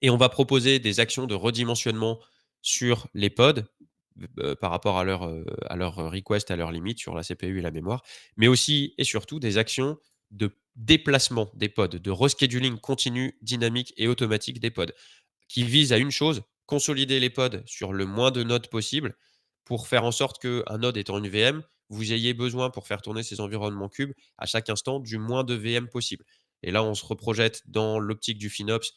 Et on va proposer des actions de redimensionnement sur les pods par rapport à leur request, à leur limite sur la CPU et la mémoire, mais aussi et surtout des actions de déplacement des pods, de rescheduling continu, dynamique et automatique des pods qui vise à une chose, consolider les pods sur le moins de nodes possible pour faire en sorte qu'un node étant une VM, vous ayez besoin pour faire tourner ces environnements cubes à chaque instant du moins de VM possible. Et là, on se reprojette dans l'optique du FinOps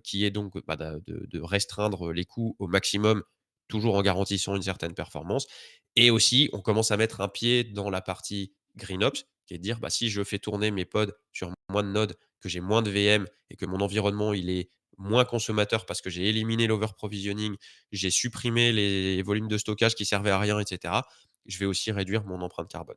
qui est donc bah, de restreindre les coûts au maximum toujours en garantissant une certaine performance. Et aussi, on commence à mettre un pied dans la partie GreenOps, qui est de dire, bah, si je fais tourner mes pods sur moins de nodes, que j'ai moins de VM et que mon environnement il est moins consommateur parce que j'ai éliminé l'overprovisioning, j'ai supprimé les volumes de stockage qui servaient à rien, etc., je vais aussi réduire mon empreinte carbone.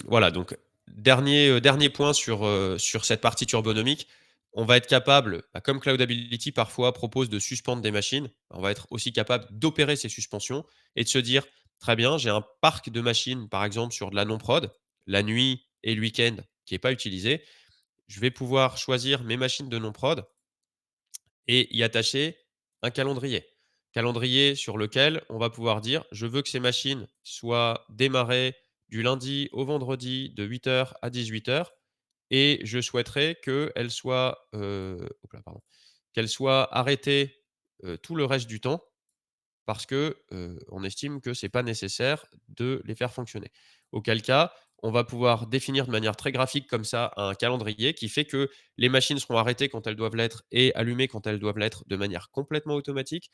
Voilà, donc dernier point sur cette partie turbonomique. On va être capable, bah, comme Cloudability parfois propose de suspendre des machines, on va être aussi capable d'opérer ces suspensions et de se dire: «Très bien, j'ai un parc de machines, par exemple, sur de la non prod, la nuit et le week-end qui est pas utilisé. Je vais pouvoir choisir mes machines de non prod et y attacher un calendrier. Calendrier sur lequel on va pouvoir dire: «Je veux que ces machines soient démarrées du lundi au vendredi de 8 heures à 18 heures et je souhaiterais qu'elles soient, hop là, pardon, qu'elles soient arrêtées, tout le reste du temps parce que, on estime que c'est pas nécessaire de les faire fonctionner. Auquel cas, on va pouvoir définir de manière très graphique comme ça un calendrier qui fait que les machines seront arrêtées quand elles doivent l'être et allumées quand elles doivent l'être de manière complètement automatique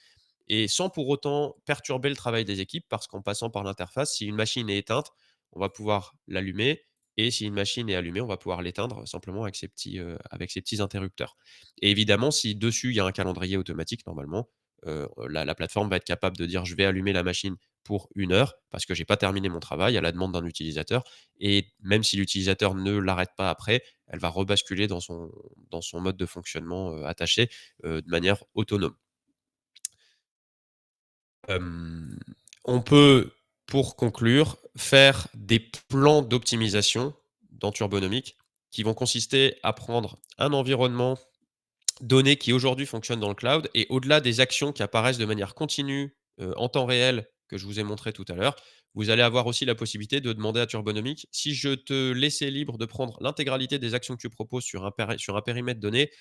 et sans pour autant perturber le travail des équipes parce qu'en passant par l'interface, si une machine est éteinte, on va pouvoir l'allumer et si une machine est allumée, on va pouvoir l'éteindre simplement avec ces petits interrupteurs. Et évidemment, si dessus il y a un calendrier automatique normalement, la plateforme va être capable de dire: «Je vais allumer la machine pour 1 heure parce que j'ai pas terminé mon travail», à la demande d'un utilisateur et même si l'utilisateur ne l'arrête pas après, elle va rebasculer dans son mode de fonctionnement, attaché, de manière autonome. Hem, on peut, pour conclure, faire des plans d'optimisation dans Turbonomic qui vont consister à prendre un environnement donné qui aujourd'hui fonctionne dans le cloud et au-delà des actions qui apparaissent de manière continue, en temps réel que je vous ai montré tout à l'heure, vous allez avoir aussi la possibilité de demander à Turbonomic: «Si je te laissais libre de prendre l'intégralité des actions que tu proposes sur un périmètre donné,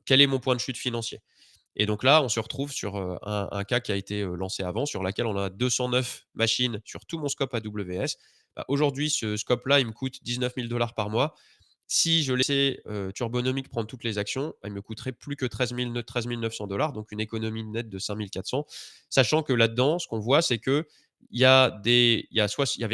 quel est mon point de chute financier?» Et donc là, on se retrouve sur, un cas qui a été, lancé avant, sur laquelle on a 209 machines sur tout mon scope AWS. Bah, aujourd'hui, ce scope-là, il me coûte 19 000 par mois. Si je laissais, Turbonomic prendre toutes les actions, bah, il me coûterait plus que 13 900 donc une économie nette de 5 400. Sachant que là-dedans, ce qu'on voit, c'est qu'il y avait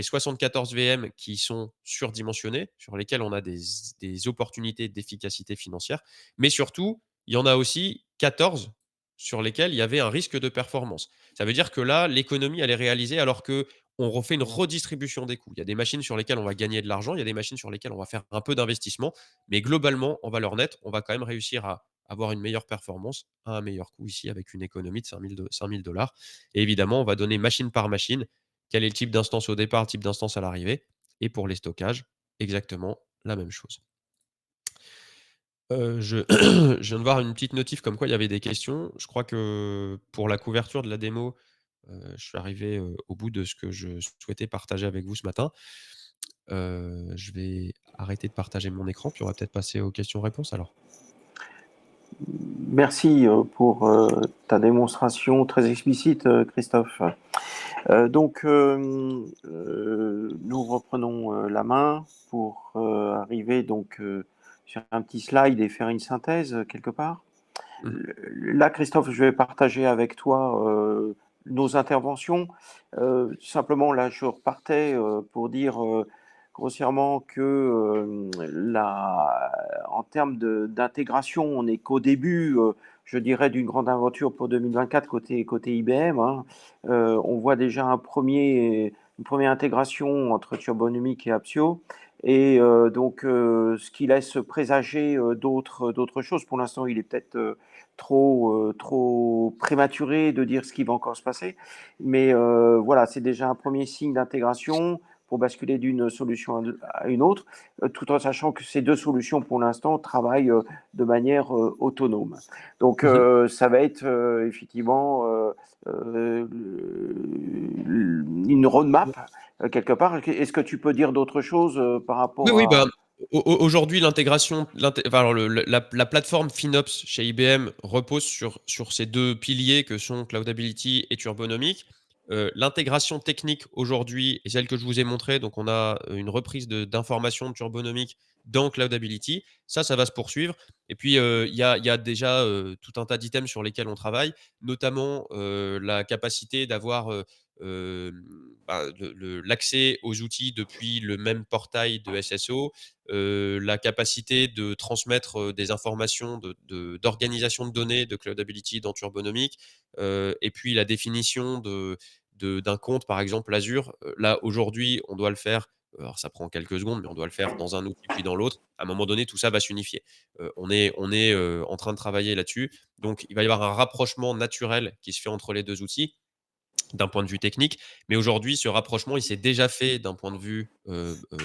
74 VM qui sont surdimensionnés, sur lesquels on a des opportunités d'efficacité financière. Mais surtout, il y en a aussi 14 sur lesquels il y avait un risque de performance. Ça veut dire que là, l'économie, elle est réalisée alors que on refait une redistribution des coûts. Il y a des machines sur lesquelles on va gagner de l'argent, il y a des machines sur lesquelles on va faire un peu d'investissement, mais globalement, en valeur nette, on va quand même réussir à avoir une meilleure performance à un meilleur coût ici avec une économie de 5 000 et évidemment, on va donner machine par machine quel est le type d'instance au départ, le type d'instance à l'arrivée et pour les stockages, exactement la même chose. Je je viens de voir une petite notif comme quoi il y avait des questions. Je crois que pour la couverture de la démo, je suis arrivé, au bout de ce que je souhaitais partager avec vous ce matin. Je vais arrêter de partager mon écran, puis on va peut-être passer aux questions-réponses alors. Merci pour ta démonstration très explicite, Christophe. Nous reprenons la main pour arriver donc sur un petit slide et faire une synthèse quelque part. Mmh. Là, Christophe, je vais partager avec toi nos interventions. Simplement, là, je repartais pour dire grossièrement que en termes d'intégration, on n'est qu'au début, je dirais, d'une grande aventure pour 2024 côté IBM. Hein. On voit déjà une première intégration entre Turbonomic et Appsio. Et ce qui laisse présager d'autres choses. Pour l'instant, il est peut-être trop prématuré de dire ce qui va encore se passer. Mais voilà, c'est déjà un premier signe d'intégration pour basculer d'une solution à une autre, tout en sachant que ces deux solutions, pour l'instant, travaillent de manière autonome. Donc, Mmh. ça va être effectivement une roadmap quelque part. Est-ce que tu peux dire d'autres choses par Oui, rapport oui, à... bah, aujourd'hui, alors la plateforme FinOps chez IBM repose sur ces 2 piliers que sont Cloudability et Turbonomic. L'intégration technique aujourd'hui est celle que je vous ai montrée, donc on a une reprise d'informations de Turbonomic dans Cloudability. Ça va se poursuivre. Et puis, il y a déjà tout un tas d'items sur lesquels on travaille, notamment la capacité d'avoir l'accès aux outils depuis le même portail de SSO, la capacité de transmettre des informations d'organisation de données de Cloudability dans Turbonomic, et puis la définition d'un compte, par exemple Azure. Là, aujourd'hui, on doit le faire. Alors, ça prend quelques secondes, mais on doit le faire dans un outil puis dans l'autre. À un moment donné, tout ça va s'unifier. On est en train de travailler là-dessus. Donc, il va y avoir un rapprochement naturel qui se fait entre les deux outils d'un point de vue technique. Mais aujourd'hui, ce rapprochement, il s'est déjà fait d'un point de vue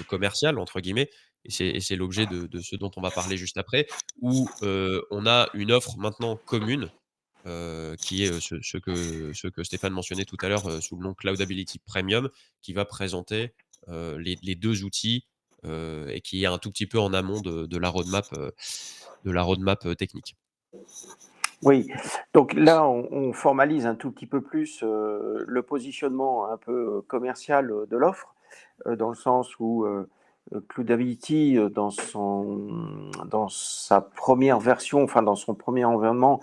commercial, entre guillemets. Et c'est l'objet de ce dont on va parler juste après, où on a une offre maintenant commune, qui est ce que Stéphane mentionnait tout à l'heure, sous le nom Cloudability Premium, qui va présenter les deux outils, et qui est un tout petit peu en amont de la roadmap technique. Oui, donc là, on formalise un tout petit peu plus le positionnement un peu commercial de l'offre, dans le sens où Cloudability, dans sa première version, enfin dans son premier environnement,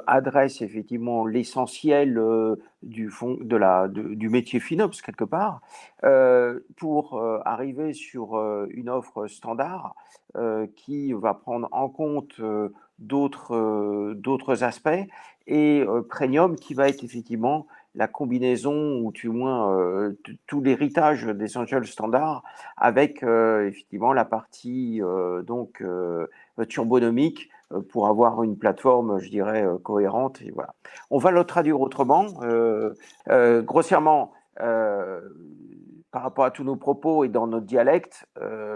adresse effectivement l'essentiel du métier FinOps quelque part, pour arriver sur une offre standard qui va prendre en compte d'autres aspects, et Premium qui va être effectivement la combinaison, ou du moins tout l'héritage d'Essential Standard, avec effectivement la partie turbonomique, pour avoir une plateforme, je dirais, cohérente. Et voilà. On va le traduire autrement. Grossièrement, par rapport à tous nos propos et dans notre dialecte,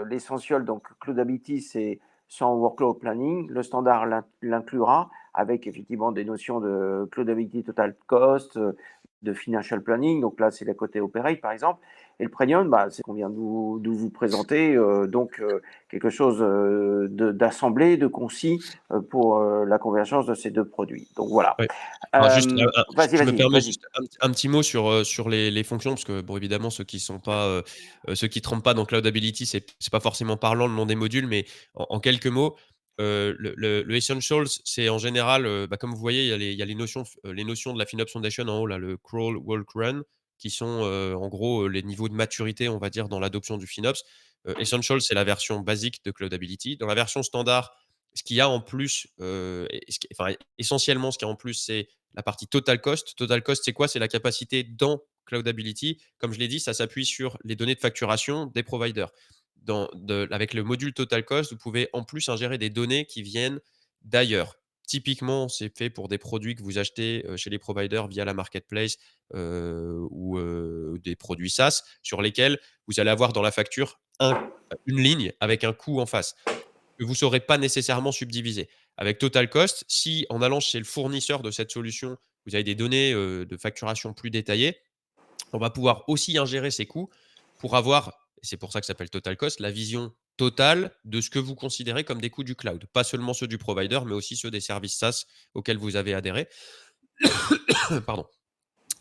l'essentiel, donc Cloudability, c'est sans workload planning. Le standard l'inclura avec effectivement des notions de Cloudability Total Cost, de financial planning. Donc là, c'est le côté operate, par exemple. Et le premium, c'est ce qu'on vient de vous présenter, quelque chose d'assemblé, de concis, pour la convergence de ces deux produits. Donc voilà. Ouais. Alors juste, je me permets Vas-y. juste un petit mot sur les fonctions, parce que bon, évidemment, ceux qui trempent pas dans Cloudability, c'est pas forcément parlant le nom des modules, mais en quelques mots, le Essentials, c'est en général, comme vous voyez, il y a les notions de la FinOps Foundation en haut, là, le Crawl, Walk, Run, qui sont en gros les niveaux de maturité, on va dire, dans l'adoption du FinOps. Essentials, c'est la version basique de Cloudability. Dans la version standard, ce qu'il y a en plus, essentiellement, ce qu'il y a en plus, c'est la partie Total Cost. Total Cost, c'est quoi? C'est la capacité dans Cloudability. Comme je l'ai dit, ça s'appuie sur les données de facturation des providers. Avec le module Total Cost, vous pouvez en plus ingérer des données qui viennent d'ailleurs. Typiquement, c'est fait pour des produits que vous achetez chez les providers via la marketplace, ou des produits SaaS, sur lesquels vous allez avoir dans la facture une ligne avec un coût en face que vous ne saurez pas nécessairement subdiviser. Avec Total Cost, si en allant chez le fournisseur de cette solution, vous avez des données de facturation plus détaillées, on va pouvoir aussi ingérer ces coûts pour avoir, et c'est pour ça que ça s'appelle Total Cost, la vision totale de ce que vous considérez comme des coûts du cloud. Pas seulement ceux du provider, mais aussi ceux des services SaaS auxquels vous avez adhéré. Pardon.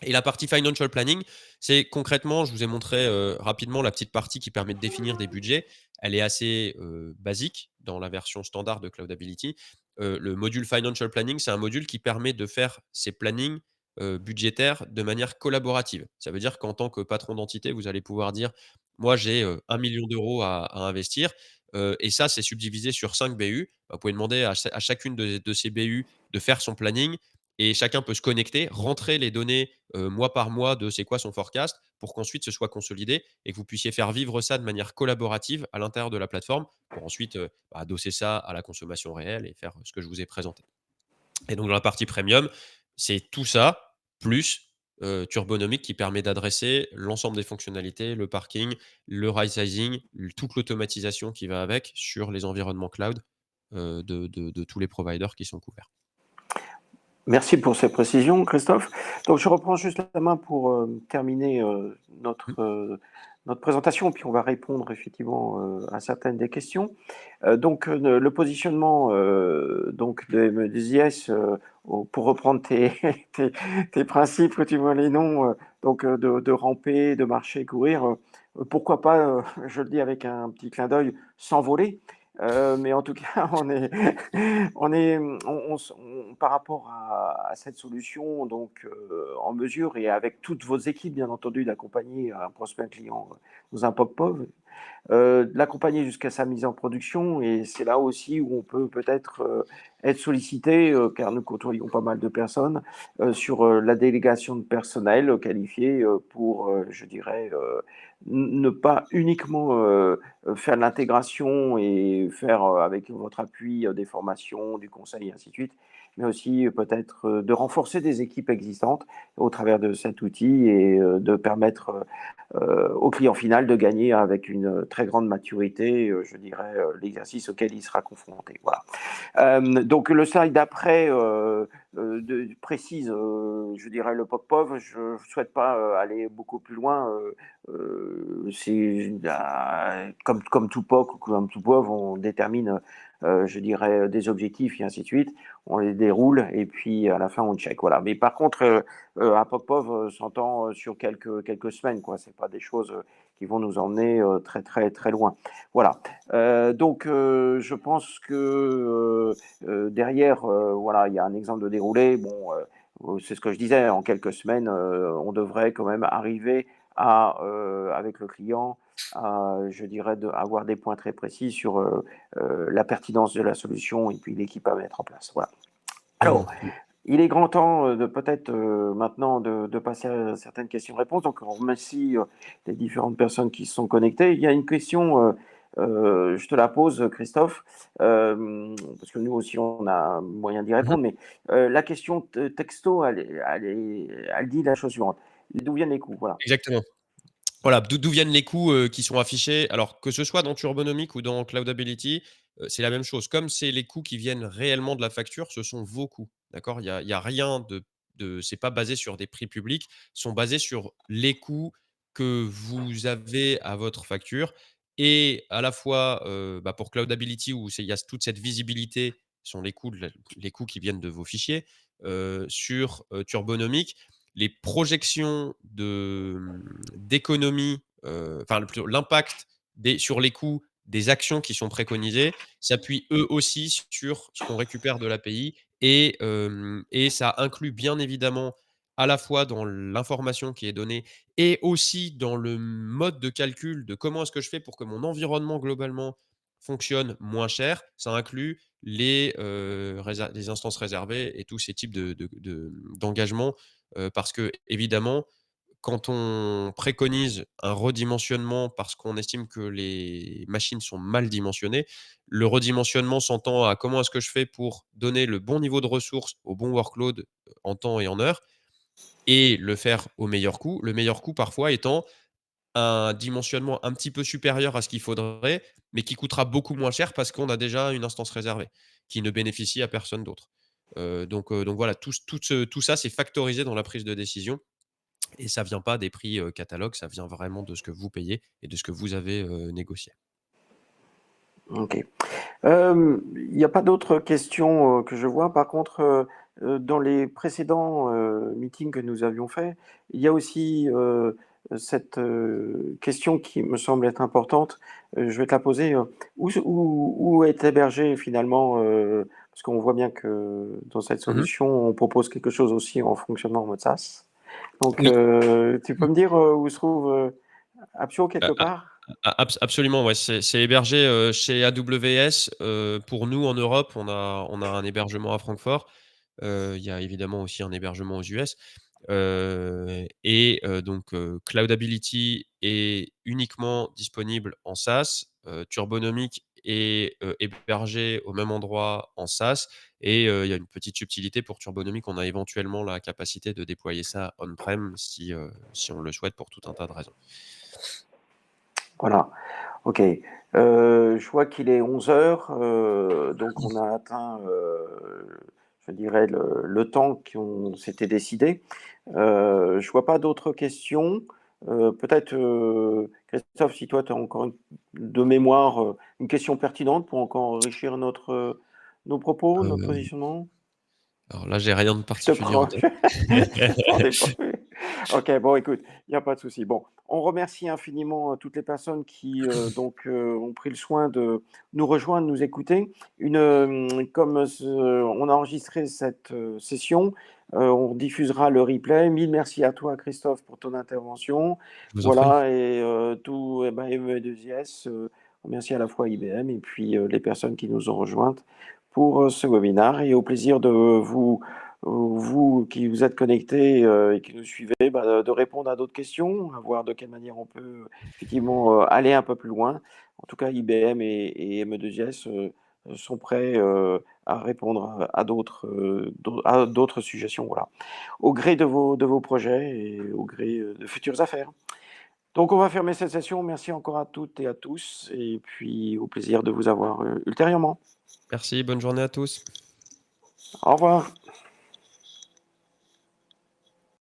Et la partie financial planning, c'est concrètement, je vous ai montré rapidement la petite partie qui permet de définir des budgets. Elle est assez basique dans la version standard de Cloudability. Le module financial planning, c'est un module qui permet de faire ces plannings budgétaires de manière collaborative. Ça veut dire qu'en tant que patron d'entité, vous allez pouvoir dire, moi j'ai 1 million d'euros à investir, et ça, c'est subdivisé sur 5 BU. Vous pouvez demander à chacune de ces BU de faire son planning, et chacun peut se connecter, rentrer les données mois par mois de c'est quoi son forecast, pour qu'ensuite ce soit consolidé et que vous puissiez faire vivre ça de manière collaborative à l'intérieur de la plateforme, pour ensuite adosser ça à la consommation réelle et faire ce que je vous ai présenté. Et donc dans la partie premium, c'est tout ça, plus Turbonomic, qui permet d'adresser l'ensemble des fonctionnalités, le parking, le right-sizing, toute l'automatisation qui va avec sur les environnements cloud de tous les providers qui sont couverts. Merci pour ces précisions, Christophe. Donc, je reprends juste la main pour terminer notre présentation, puis on va répondre effectivement à certaines des questions. Donc, le positionnement donc de MEDIS, pour reprendre tes principes que tu vois les noms, donc de ramper, de marcher, courir, pourquoi pas, je le dis avec un petit clin d'œil, s'envoler. Mais en tout cas, par rapport à cette solution, donc en mesure et avec toutes vos équipes, bien entendu, d'accompagner un prospect, un client dans un POC-POV, de l'accompagner jusqu'à sa mise en production. Et c'est là aussi où on peut peut-être être sollicité, car nous côtoyons pas mal de personnes, sur la délégation de personnel qualifié pour, je dirais, ne pas uniquement faire de l'intégration et faire avec votre appui des formations, du conseil et ainsi de suite, mais aussi peut-être de renforcer des équipes existantes au travers de cet outil et de permettre au client final de gagner avec une très grande maturité, je dirais, l'exercice auquel il sera confronté. Voilà. Donc le slide d'après précise, je dirais, le POC-POV. Je ne souhaite pas aller beaucoup plus loin. C'est comme tout POC ou comme tout POV, on détermine, je dirais, des objectifs et ainsi de suite. On les déroule et puis à la fin on check. Voilà. Mais par contre, un POC-POV s'entend sur quelques semaines, quoi. C'est pas des choses qui vont nous emmener très très très loin. Voilà. Donc je pense que derrière, voilà, il y a un exemple de déroulé. Bon, c'est ce que je disais. En quelques semaines, on devrait quand même arriver à, avec le client, à, je dirais, avoir des points très précis sur la pertinence de la solution et puis l'équipe à mettre en place. Voilà. Alors, il est grand temps de peut-être maintenant de passer à certaines questions-réponses. Donc, on remercie les différentes personnes qui se sont connectées. Il y a une question, je te la pose, Christophe, parce que nous aussi, on a moyen d'y répondre. Mais la question texto, elle dit la chose suivante. D'où viennent les coûts? Voilà. Exactement. Voilà, d'où viennent les coûts qui sont affichés. Alors, que ce soit dans Turbonomic ou dans Cloudability, c'est la même chose. Comme c'est les coûts qui viennent réellement de la facture, ce sont vos coûts. D'accord? Il y a rien c'est pas basé sur des prix publics, sont basés sur les coûts que vous avez à votre facture et à la fois, pour Cloudability où il y a toute cette visibilité, sont les coûts qui viennent de vos fichiers. Sur, Turbonomic, les projections d'économie, plutôt l'impact sur les coûts des actions qui sont préconisées s'appuient eux aussi sur ce qu'on récupère de l'API et ça inclut bien évidemment à la fois dans l'information qui est donnée et aussi dans le mode de calcul de comment est-ce que je fais pour que mon environnement globalement fonctionne moins cher. Ça inclut les instances réservées et tous ces types d'engagements parce que évidemment, quand on préconise un redimensionnement parce qu'on estime que les machines sont mal dimensionnées, le redimensionnement s'entend à comment est-ce que je fais pour donner le bon niveau de ressources au bon workload en temps et en heure et le faire au meilleur coût. Le meilleur coût parfois étant un dimensionnement un petit peu supérieur à ce qu'il faudrait, mais qui coûtera beaucoup moins cher parce qu'on a déjà une instance réservée, qui ne bénéficie à personne d'autre. Donc voilà, tout ça, c'est factorisé dans la prise de décision et ça vient pas des prix, catalogue, ça vient vraiment de ce que vous payez et de ce que vous avez, négocié. Ok. Il n'y a pas d'autres questions que je vois. Par contre, dans les précédents meetings que nous avions faits, il y a aussi cette question qui me semble être importante. Je vais te la poser. Où est hébergé finalement, parce qu'on voit bien que dans cette Mmh. solution, on propose quelque chose aussi en fonctionnement en mode SaaS. Donc, Oui. tu peux me dire où se trouve Appsio quelque part? Absolument, ouais, c'est hébergé, chez AWS. Pour nous, en Europe, on a un hébergement à Francfort. Il y a évidemment aussi un hébergement aux US. Donc Cloudability est uniquement disponible en SaaS. Turbonomic est, hébergé au même endroit en SaaS et il y a une petite subtilité pour Turbonomic. On a éventuellement la capacité de déployer ça on-prem si on le souhaite pour tout un tas de raisons. Voilà. Ok. Je vois qu'il est 11 heures, donc on a atteint, je dirais, le temps qu'on s'était décidé. Je vois pas d'autres questions. Peut-être, Christophe, si toi, tu as encore de mémoire une question pertinente pour encore enrichir nos propos, notre Heu, positionnement. alors là, j'ai rien de Je te particulier en prends. tête. Je t'en ai pas fait. Ok, bon, écoute, il n'y a pas de souci. Bon, on remercie infiniment toutes les personnes qui ont pris le soin de nous rejoindre, nous écouter. On a enregistré cette session, on diffusera le replay. Mille merci à toi, Christophe, pour ton intervention. Je vous en prie. Voilà, et tout, eh ben, ME2IS, merci à la fois IBM et puis les personnes qui nous ont rejointes pour ce webinaire. Et au plaisir de vous qui vous êtes connectés et qui nous suivez, de répondre à d'autres questions, à voir de quelle manière on peut effectivement aller un peu plus loin. En tout cas, IBM et ME2IS sont prêts à répondre à d'autres suggestions, voilà, au gré de vos projets et au gré de futures affaires. Donc, on va fermer cette session. Merci encore à toutes et à tous, et puis au plaisir de vous avoir ultérieurement. Merci, bonne journée à tous. Au revoir.